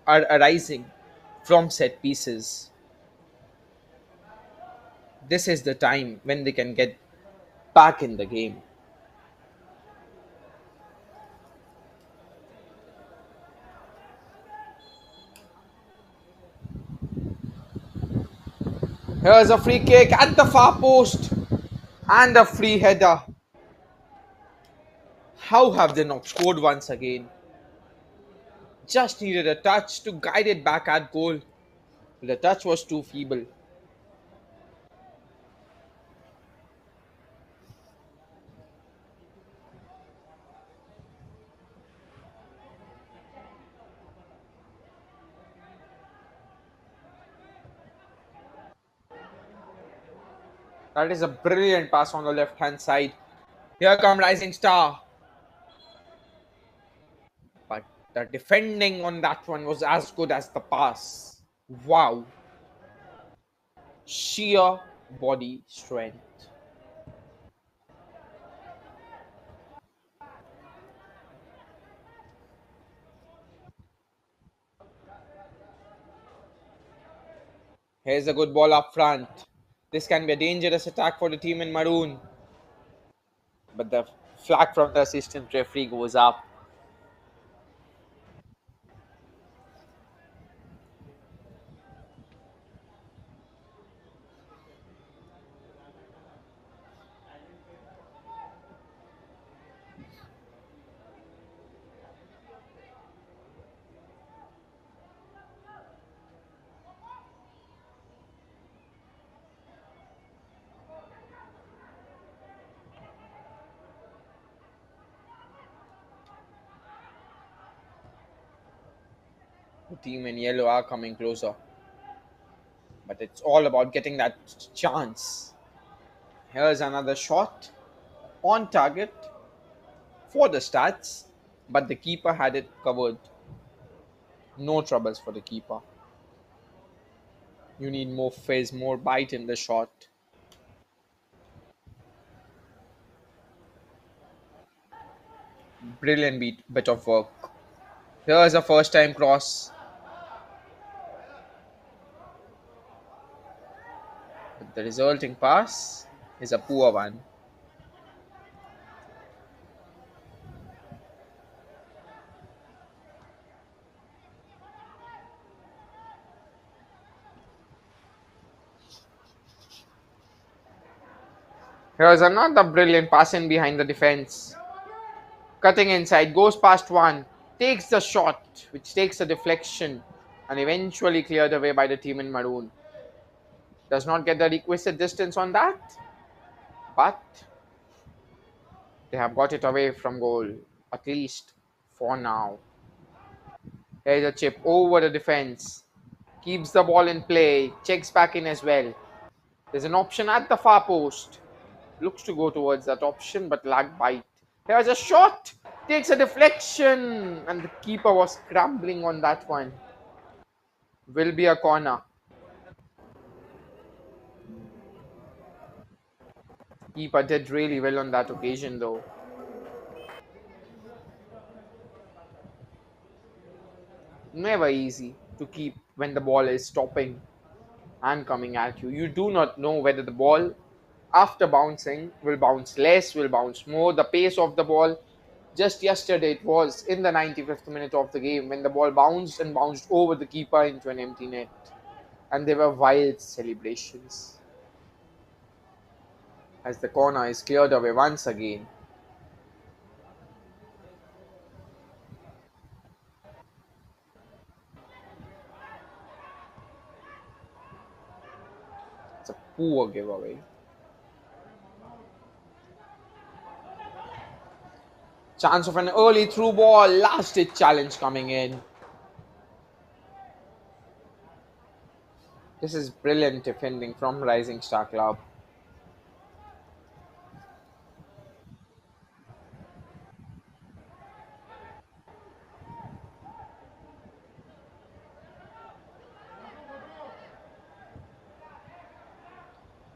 Speaker 2: arising from set pieces. This is the time when they can get back in the game. Here's a free kick at the far post and a free header. How have they not scored once again? Just needed a touch to guide it back at goal. The touch was too feeble. That is a brilliant pass on the left hand side. Here come Rising Star. But the defending on that one was as good as the pass. Wow. Sheer body strength. Here's a good ball up front. This can be a dangerous attack for the team in maroon. But the flag from the assistant referee goes up. The team in yellow are coming closer. But it's all about getting that chance. Here's another shot on target for the stats. But the keeper had it covered. No troubles for the keeper. You need more fizz, more bite in the shot. Brilliant bit of work. Here's a first time cross. But the resulting pass is a poor one. Here's another brilliant pass in behind the defense. Cutting inside, goes past one, takes the shot, which takes a deflection, and eventually cleared away by the team in maroon. Does not get the requisite distance on that, but they have got it away from goal, at least for now. Here's a chip over the defense, keeps the ball in play, checks back in as well. There's an option at the far post. Looks to go towards that option, but lag bite. Here's a shot, takes a deflection, and the keeper was scrambling on that one. Will be a corner. Keeper did really well on that occasion, though. Never easy to keep when the ball is stopping and coming at you. You do not know whether the ball, after bouncing, will bounce less, will bounce more. The pace of the ball, just yesterday, it was in the 95th minute of the game when the ball bounced and bounced over the keeper into an empty net. And there were wild celebrations as the corner is cleared away once again. It's a poor giveaway. Chance of an early through ball, last ditch challenge coming in. This is brilliant defending from Rising Star Club.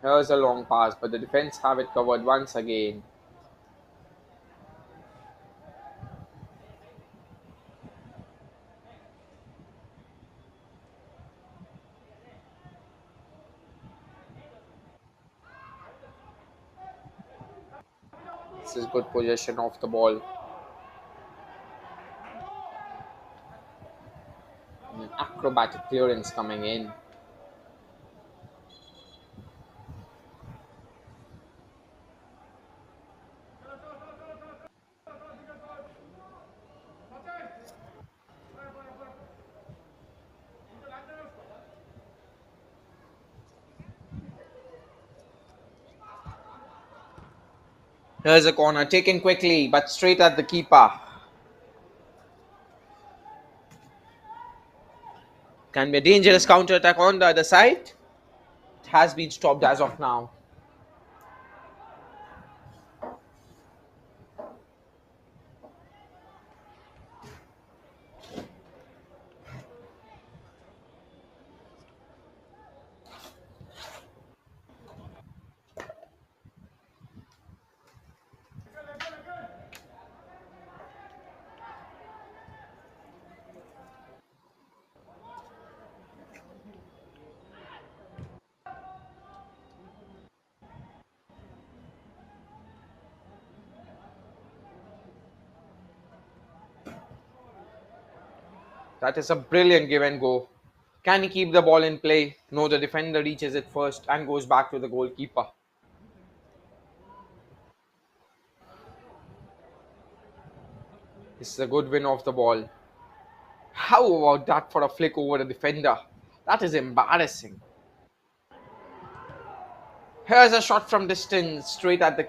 Speaker 2: Here's a long pass, but the defense have it covered once again. This is good possession of the ball. And an acrobatic clearance coming in. Here's a corner taken quickly, but straight at the keeper. Can be a dangerous counter attack on the other side. It has been stopped as of now. That is a brilliant give and go. Can he keep the ball in play? No, the defender reaches it first and goes back to the goalkeeper. This is a good win off the ball. How about that for a flick over the defender? That is embarrassing. Here's a shot from distance, straight at the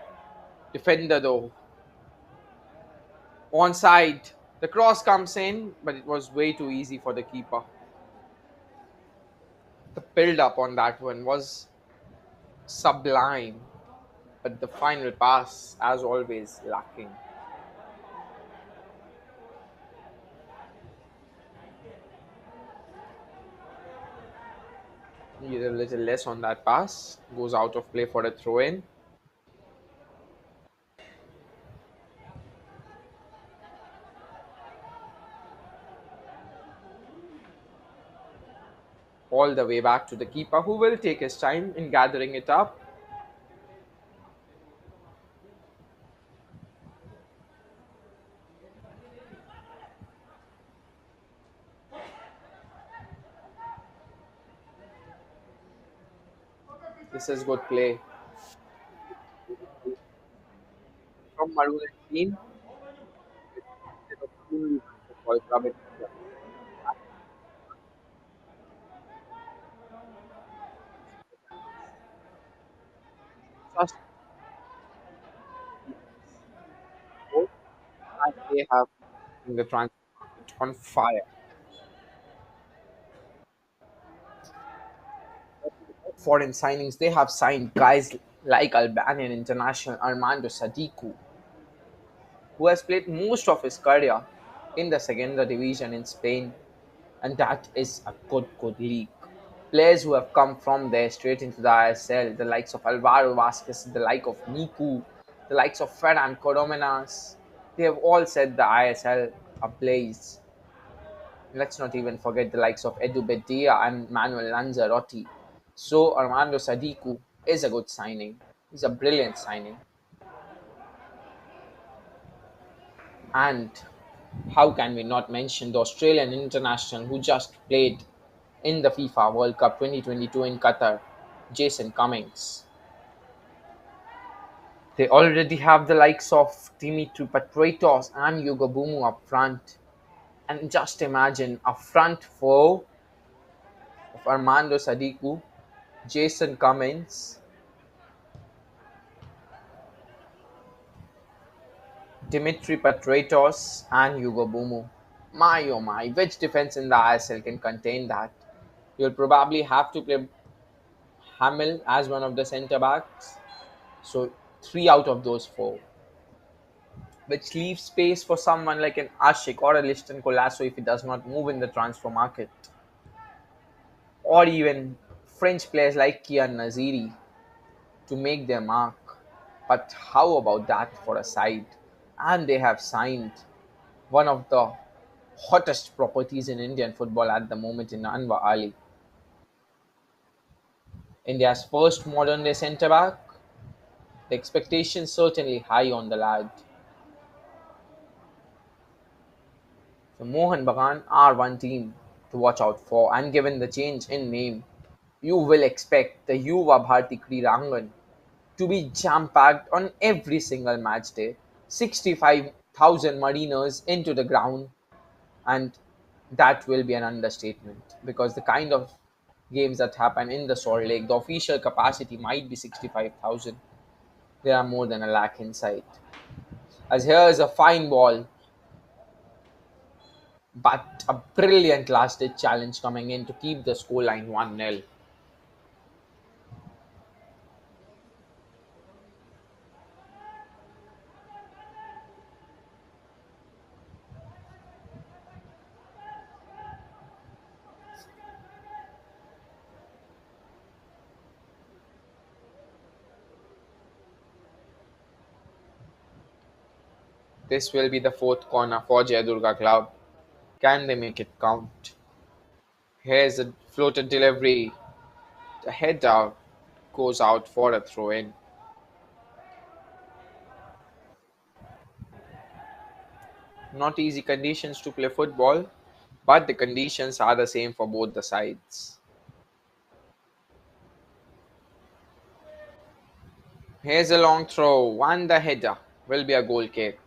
Speaker 2: defender though. Onside. The cross comes in, but it was way too easy for the keeper. The build up on that one was sublime, but the final pass, as always, lacking. Need a little less on that pass. Goes out of play for a throw in. All the way back to the keeper, who will take his time in gathering it up. This is good play from Maroon and Green. Instead of only one football club in India. Just both, and they have in the transfer market on fire. Foreign signings, they have signed guys like Albanian international Armando Sadiku, who has played most of his career in the Segunda Division in Spain, and that is a good league. Players who have come from there straight into the ISL, the likes of Alvaro Vasquez, the like of Miku, the likes of Ferran Corominas, they have all set the ISL ablaze. Let's not even forget the likes of Edu Bedia and Manuel Lanzarotti. So Armando Sadiku is a good signing. He's a brilliant signing. And how can we not mention the Australian international who just played in the FIFA World Cup 2022 in Qatar, Jason Cummings. They already have the likes of Dimitri Patraitos and Hugo Bumu up front. And just imagine a front four of Armando Sadiku, Jason Cummings, Dimitri Patraitos, and Hugo Bumu. My oh my, which defense in the ISL can contain that? You'll probably have to play Hamel as one of the centre backs. So, three out of those four, which leaves space for someone like an Ashik or a Liston Colasso if he does not move in the transfer market, or even French players like Kian Naziri. to make their mark. But how about that for a side? And they have signed one of the hottest properties in Indian football at the moment in Anwar Ali, India's first modern day centre back. The expectations certainly high on the lad. So Mohan Bagan are one team to watch out for, and given the change in name, you will expect the Yuva Bharati Kridangan to be jam packed on every single match day. 65,000 mariners into the ground, and that will be an understatement because the kind of games that happen in the Salt Lake, the official capacity might be 65,000. There are more than a lakh inside. As here is a fine ball, but a brilliant last ditch challenge coming in to keep the scoreline 1-0. This will be the fourth corner for Jayadurga Club. Can they make it count? Here's a floated delivery. The header goes out for a throw in. Not easy conditions to play football, but the conditions are the same for both the sides. Here's a long throw, and the header will be a goal kick.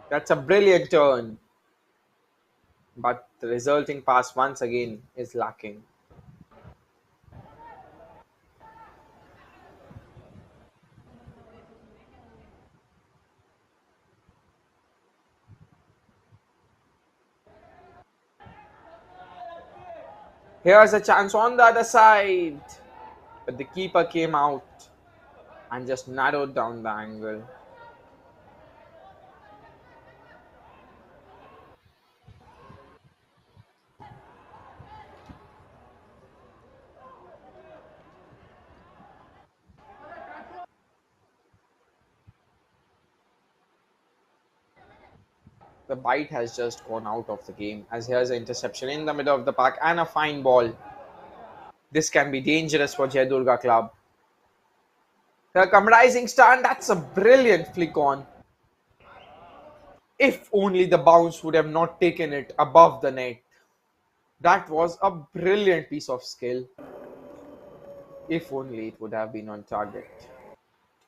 Speaker 2: That's a brilliant turn, but the resulting pass once again is lacking. Here's a chance on the other side, but the keeper came out and just narrowed down the angle. The bite has just gone out of the game as here's an interception in the middle of the park and a fine ball. This can be dangerous for Jayadurga Club. Here come Rising Star, and that's a brilliant flick on. If only the bounce would have not taken it above the net. That was a brilliant piece of skill. If only it would have been on target.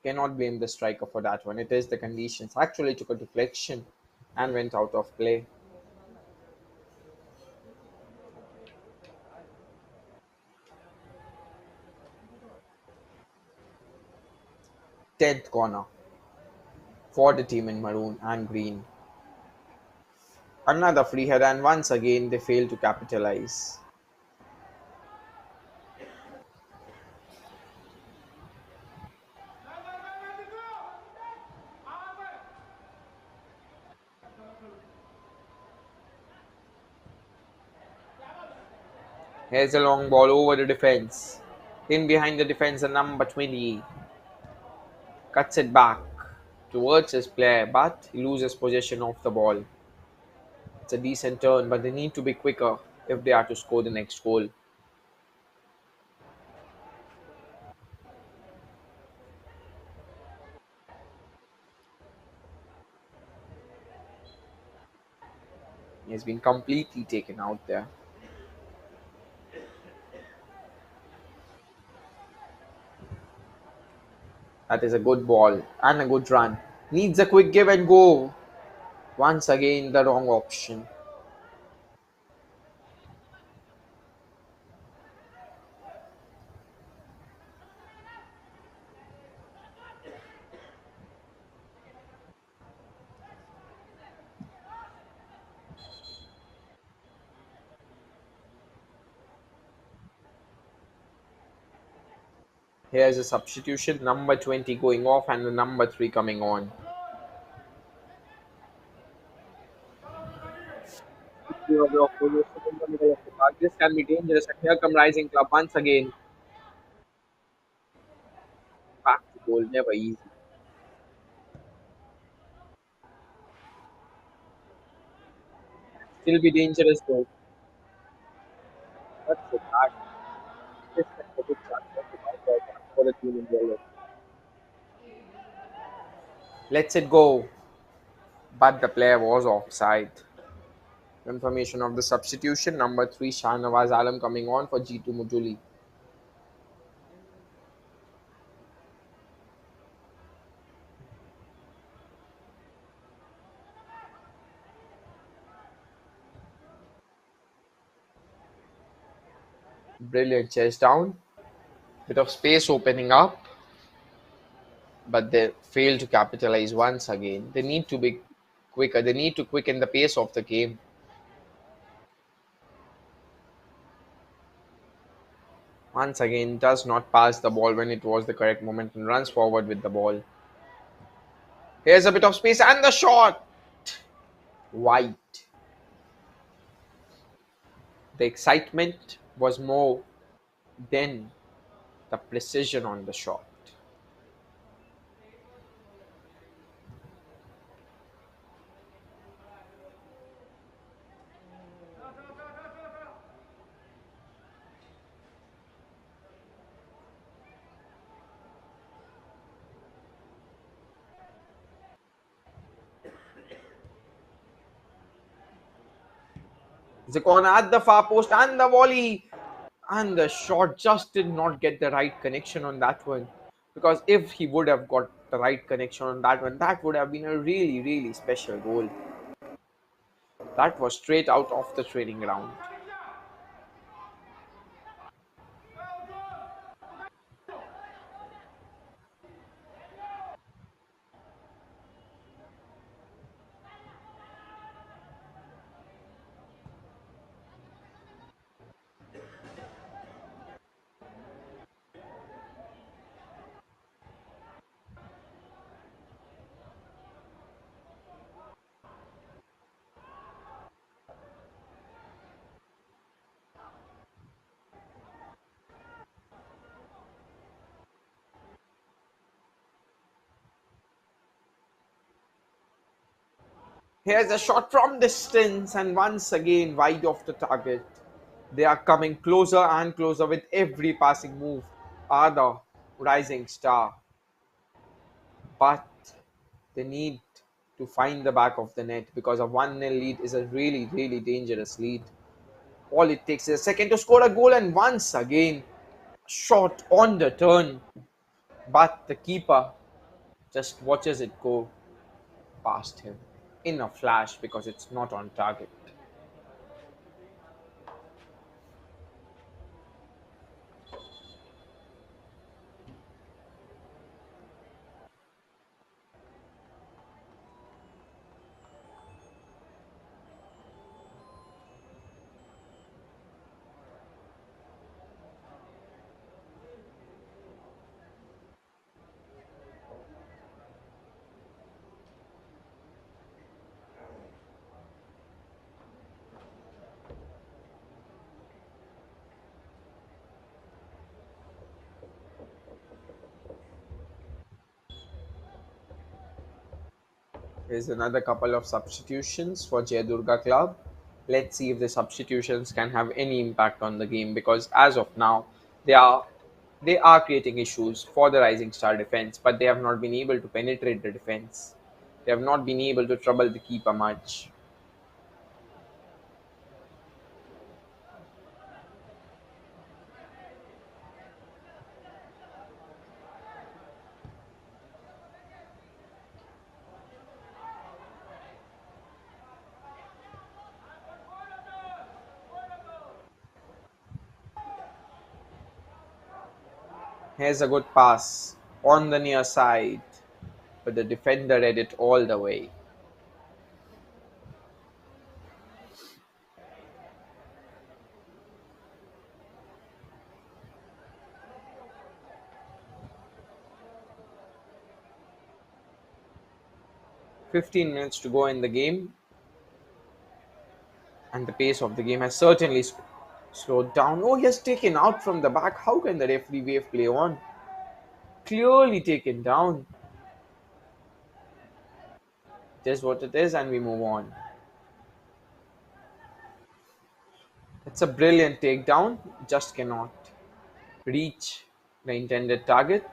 Speaker 2: Cannot blame the striker for that one. It is the conditions. Actually took a deflection and went out of play. 10th corner for the team in maroon and green. Another free header, and once again they fail to capitalize. Here's a long ball over the defense. In behind the defense, the number 20 cuts it back towards his player, but he loses possession of the ball. It's a decent turn, but they need to be quicker if they are to score the next goal. He has been completely taken out there. That is a good ball and a good run. Needs a quick give and go. Once again, the wrong option. Here's a substitution. Number 20 going off and the number 3 coming on. Of possession in the middle of the park. This can be dangerous. And here come Rising Club once again. Back to goal. Never easy. Still be dangerous though. That's so bad. This can be a good chance for the team in yellow. Lets it go. But the player was offside. Confirmation of the substitution. Number 3, Shahnawaz Alam coming on for G2 Mujuli. Brilliant chase down. Bit of space opening up, but they fail to capitalize once again. They need to be quicker. They need to quicken the pace of the game. Once again, does not pass the ball when it was the correct moment and runs forward with the ball. Here's a bit of space and the shot. White. The excitement was more than the precision on the shot. The corner at the far post and the volley. And the shot just did not get the right connection on that one. Because if he would have got the right connection on that one, that would have been a really, really special goal. That was straight out of the training ground. Here's a shot from distance, and once again wide of the target. They are coming closer and closer with every passing move. Are the rising star, but they need to find the back of the net because a 1-0 lead is a really, really dangerous lead. All it takes is a second to score a goal, and once again, shot on the turn. But the keeper just watches it go past him in a flash because it's not on target. Here's another couple of substitutions for Jai Durga Club. Let's see if the substitutions can have any impact on the game because as of now, they are they are creating issues for the Rising Star defense, but they have not been able to penetrate the defense. They have not been able to trouble the keeper much. Here's a good pass on the near side, but the defender read it all the way. 15 minutes to go in the game, and the pace of the game has certainly slowed down. Oh, he has taken out from the back. How can the referee wave play on? Clearly taken down. It is what it is, and we move on. It's a brilliant takedown, just cannot reach the intended target.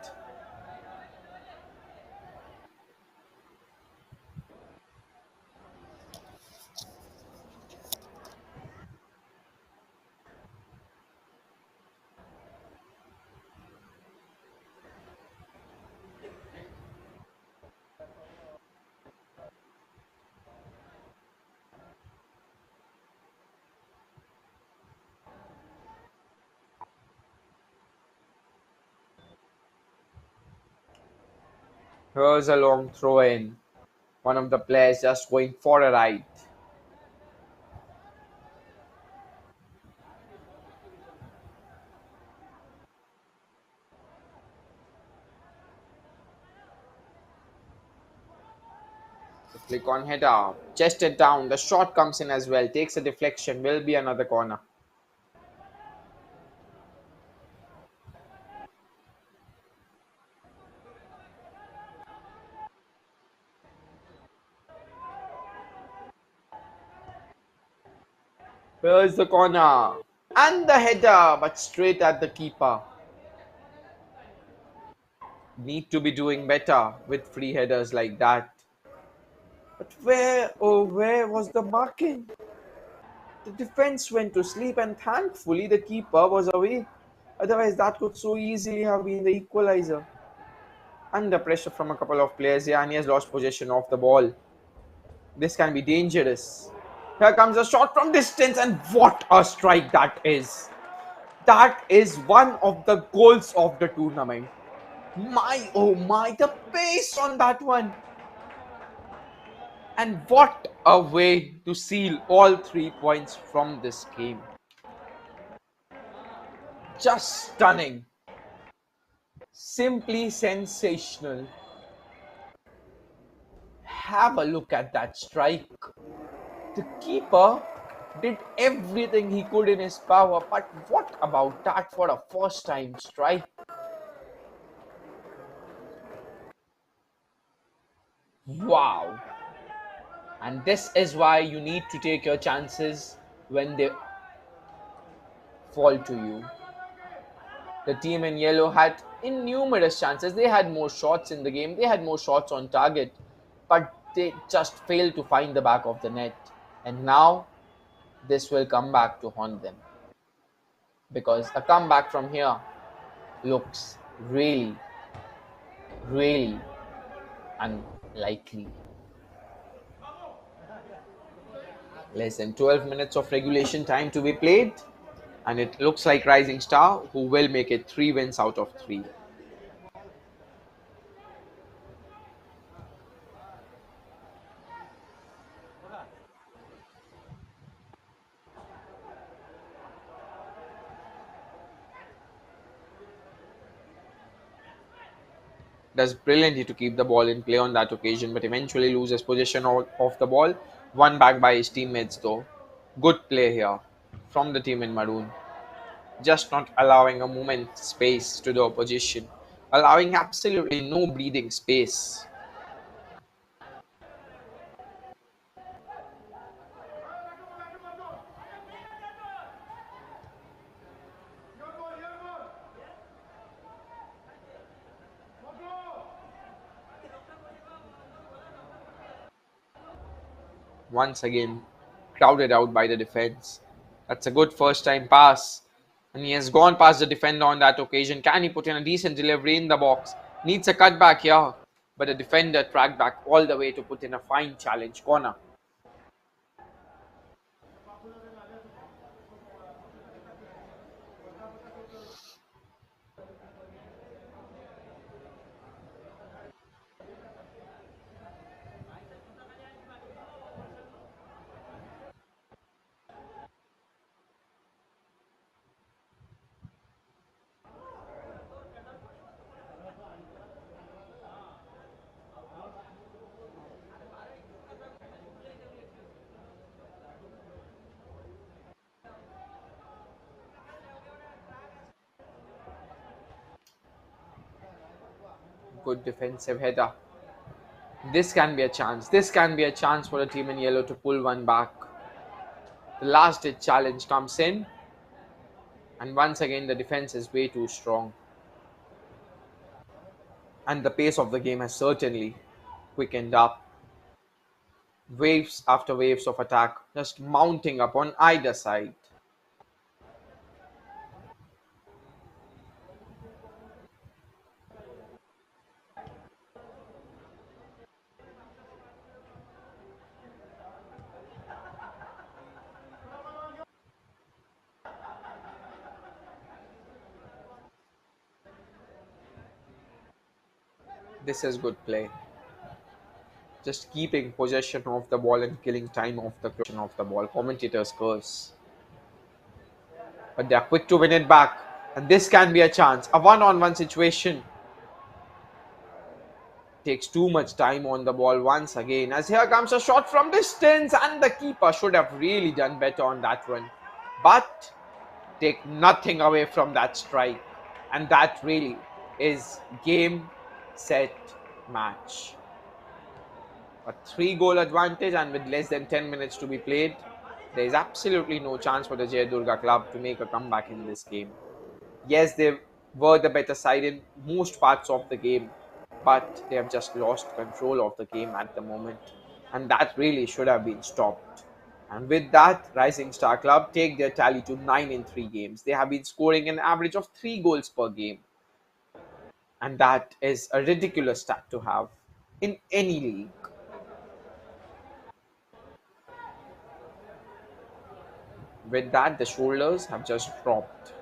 Speaker 2: Here's a long throw in. One of the players just going for a ride. The flick on header. Chested down. The shot comes in as well. Takes a deflection. Will be another corner. Here's the corner. And the header, but straight at the keeper. Need to be doing better with free headers like that. But where was the marking? The defense went to sleep, and thankfully the keeper was away. Otherwise, that could so easily have been the equalizer. Under pressure from a couple of players, yeah, and he has lost possession of the ball. This can be dangerous. Here comes a shot from distance, and what a strike that is! That is one of the goals of the tournament. My oh my, the pace on that one! And what a way to seal all 3 points from this game. Just stunning. Simply sensational. Have a look at that strike. The keeper did everything he could in his power, but what about that for a first time strike? Wow. And this is why you need to take your chances when they fall to you. The team in yellow had innumerous chances. They had more shots in the game, they had more shots on target, but they just failed to find the back of the net. And now this will come back to haunt them because a comeback from here looks really, really unlikely. Less than 12 minutes of regulation time to be played, and it looks like Rising Star who will make it 3 wins out of 3. Does brilliantly to keep the ball in play on that occasion, but eventually loses possession of the ball. Won back by his teammates though. Good play here from the team in maroon. Just not allowing a moment space to the opposition, allowing absolutely no breathing space. Once again, crowded out by the defense. That's a good first time pass. And he has gone past the defender on that occasion. Can he put in a decent delivery in the box? Needs a cutback here. But the defender tracked back all the way to put in a fine challenge corner. Good defensive header. This can be a chance. This can be a chance for the team in yellow to pull one back. The last ditch challenge comes in, and once again, the defense is way too strong. And the pace of the game has certainly quickened up. Waves after waves of attack just mounting up on either side. This is good play. Just keeping possession of the ball and killing time of the ball. Commentators curse. But they are quick to win it back. And this can be a chance. A one-on-one situation. Takes too much time on the ball once again. As here comes a shot from distance. And the keeper should have really done better on that one. But take nothing away from that strike. And that really is game, set, match. A 3 goal advantage, and with less than 10 minutes to be played, there is absolutely no chance for the Jayadurga club to make a comeback in this game. Yes, they were the better side in most parts of the game, but they have just lost control of the game at the moment, and that really should have been stopped. And with that, Rising Star Club take their tally to 9 in 3 games. They have been scoring an average of 3 goals per game, and that is a ridiculous stat to have in any league. With that, the shoulders have just dropped,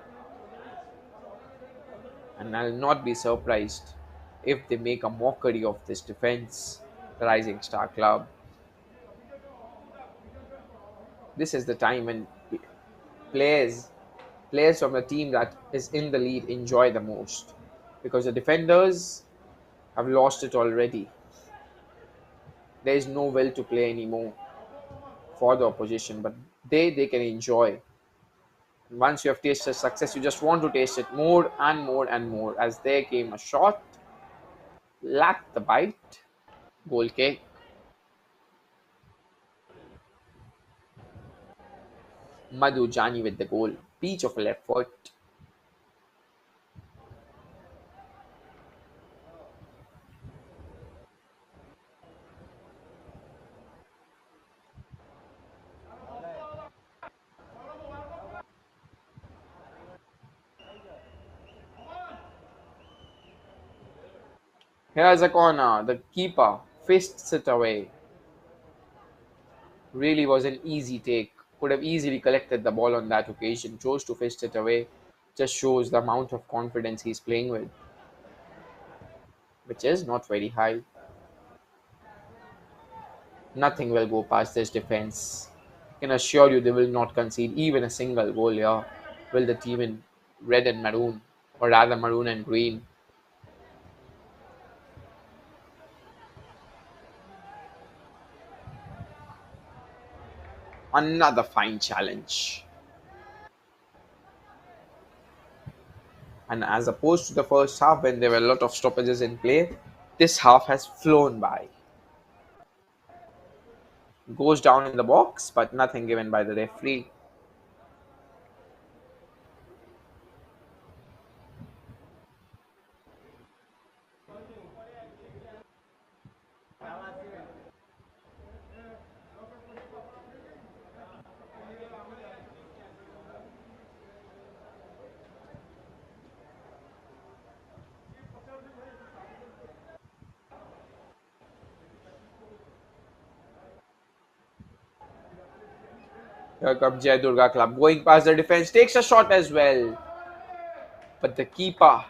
Speaker 2: and I'll not be surprised if they make a mockery of this defense, the Rising Star Club. This is the time when players players from the team that is in the lead enjoy the most, because the defenders have lost it already. There is no will to play anymore for the opposition, but they can enjoy. Once you have tasted success, you just want to taste it more and more and more. As there came a shot, lacked the bite, goal kick. Madhu Jani with the goal. Peach of a left foot. Here's a corner. The keeper fists it away. Really was an easy take. Could have easily collected the ball on that occasion. Chose to fist it away. Just shows the amount of confidence he's playing with, which is not very high. Nothing will go past this defense. I can assure you they will not concede even a single goal here. Will the team in red and maroon, or rather maroon and green? Another fine challenge. And as opposed to the first half when there were a lot of stoppages in play, this half has flown by. Goes down in the box, but nothing given by the referee. Here comes Jai Durga Club going past the defense, takes a shot as well. But the keeper,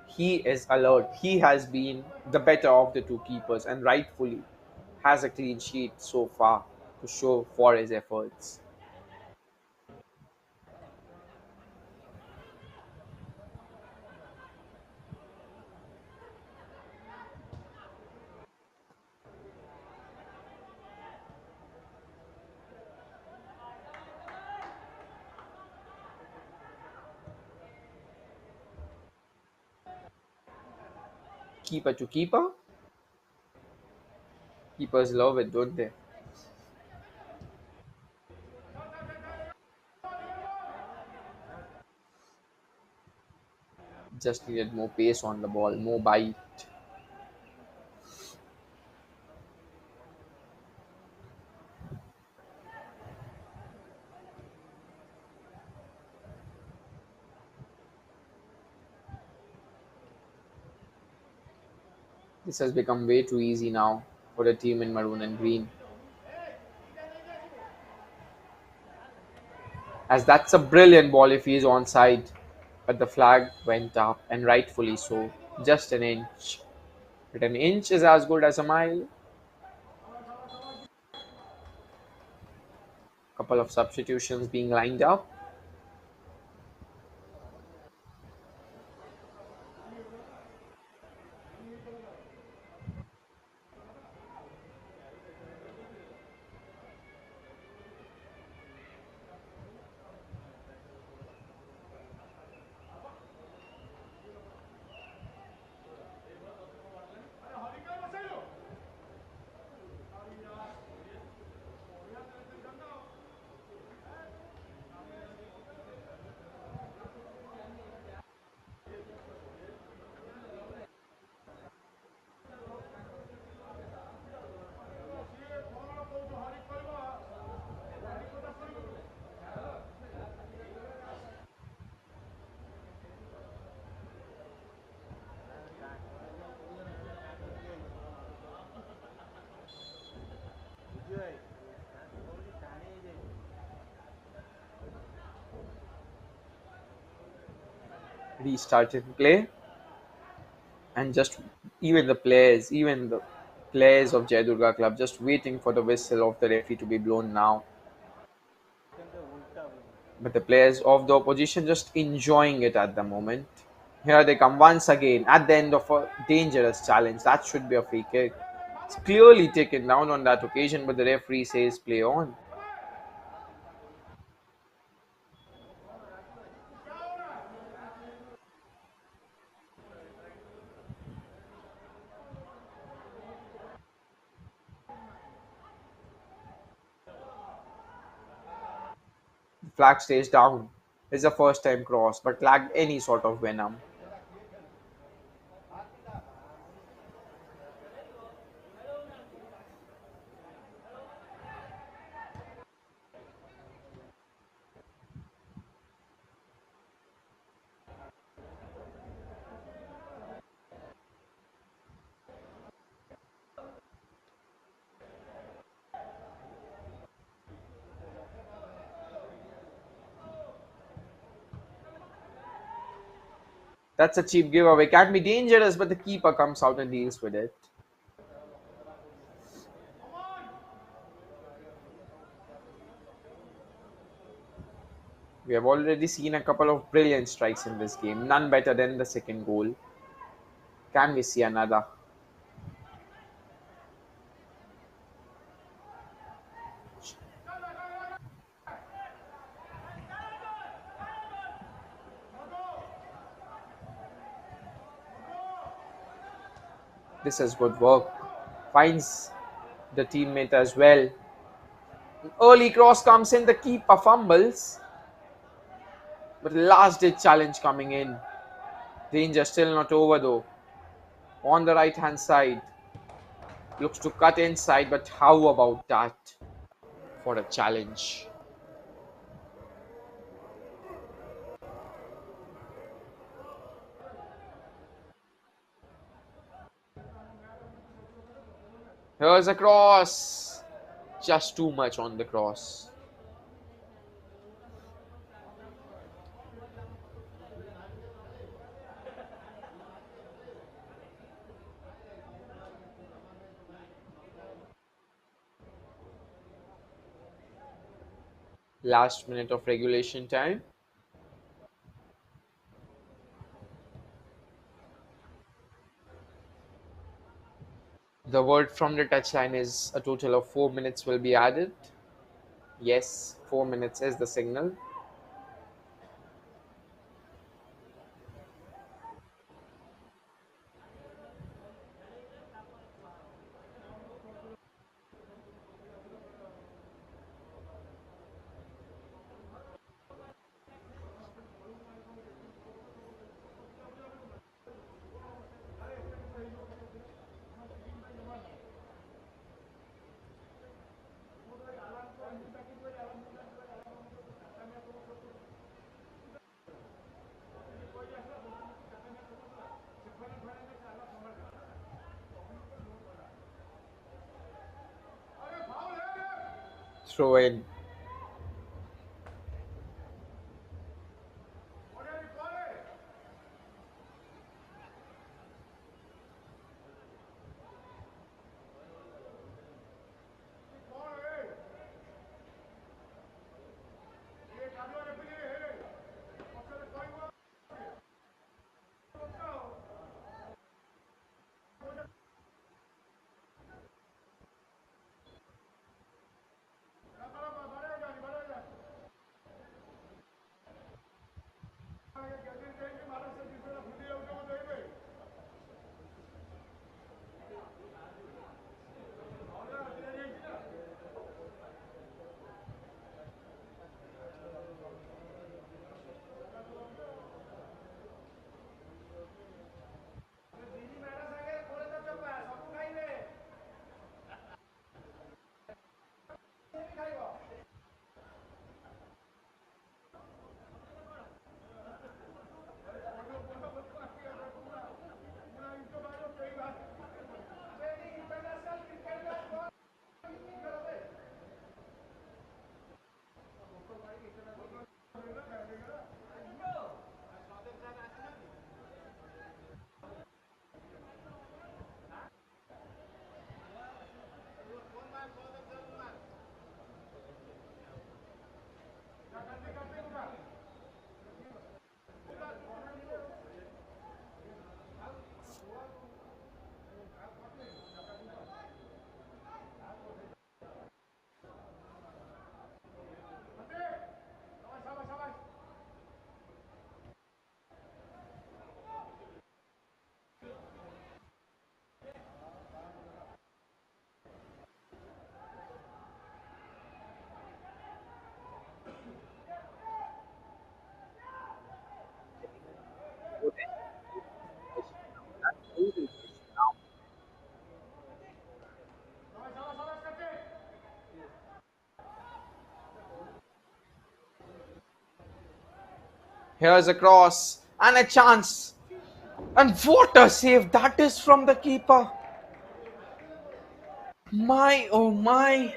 Speaker 2: he is alert. He has been the better of the two keepers and rightfully has a clean sheet so far to show for his efforts. keeper to keeper. Keepers love it, don't they? Just needed more pace on the ball, more bite. This has become way too easy now for the team in maroon and green. As that's a brilliant ball if he's onside. But the flag went up, and rightfully so. Just an inch. But an inch is as good as a mile. Couple of substitutions being lined up. Restarted play. And just even the players of Jai Durga Club just waiting for the whistle of the referee to be blown now. But the players of the opposition just enjoying it at the moment. Here they come once again at the end of a dangerous challenge. That should be a free kick. It's clearly taken down on that occasion, but the referee says play on. The flag stays down. It's a first time cross, but lacked any sort of venom. That's a cheap giveaway. Can be dangerous, but the keeper comes out and deals with it. We have already seen a couple of brilliant strikes in this game, none better than the second goal. Can we see another? This is good work. Finds the teammate as well. Early cross comes in, the keeper fumbles, but last ditch challenge coming in. Danger still not over though. On the right hand side, looks to cut inside, but how about that for a challenge? Here's a cross. Just too much on the cross. Last minute of regulation time. The word from the touchline is a total of 4 minutes will be added. Yes, 4 minutes is the signal. Throw in. Here's a cross and a chance. And what a save that is from the keeper. My oh my.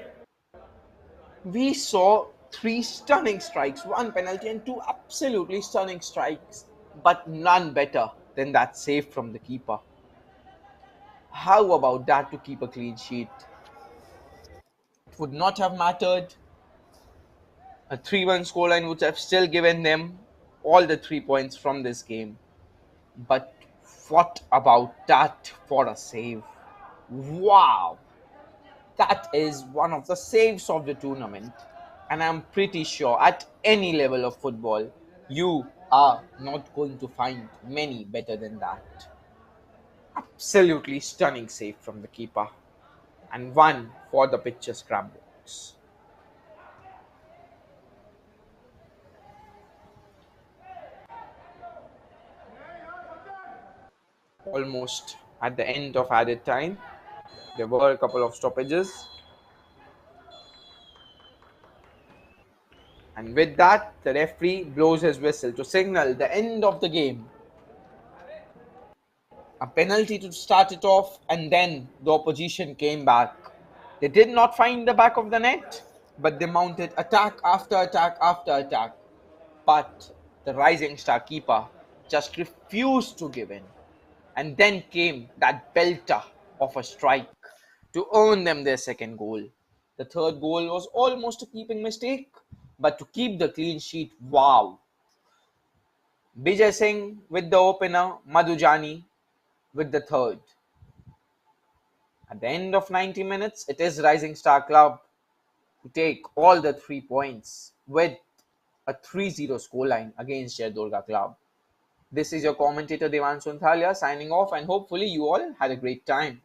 Speaker 2: We saw three stunning strikes, one penalty, and two absolutely stunning strikes, but none better than that save from the keeper. How about that to keep a clean sheet? It would not have mattered. A 3-1 scoreline would have still given them all the 3 points from this game. But what about that for a save? Wow! That is one of the saves of the tournament. And I'm pretty sure at any level of football, you are not going to find many better than that. Absolutely stunning save from the keeper. And one for the picture scrapbooks. Almost at the end of added time, there were a couple of stoppages. And with that, the referee blows his whistle to signal the end of the game. A penalty to start it off, and then the opposition came back. They did not find the back of the net, but they mounted attack after attack after attack. But the rising star keeper just refused to give in. And then came that belter of a strike to earn them their second goal. The third goal was almost a keeping mistake, but to keep the clean sheet, wow. Bijay Singh with the opener, Madhujani with the third. At the end of 90 minutes, it is Rising Star Club to take all the 3 points with a 3-0 scoreline against Durga Club. This is your commentator Devan Sunthalia signing off, and hopefully you all had a great time.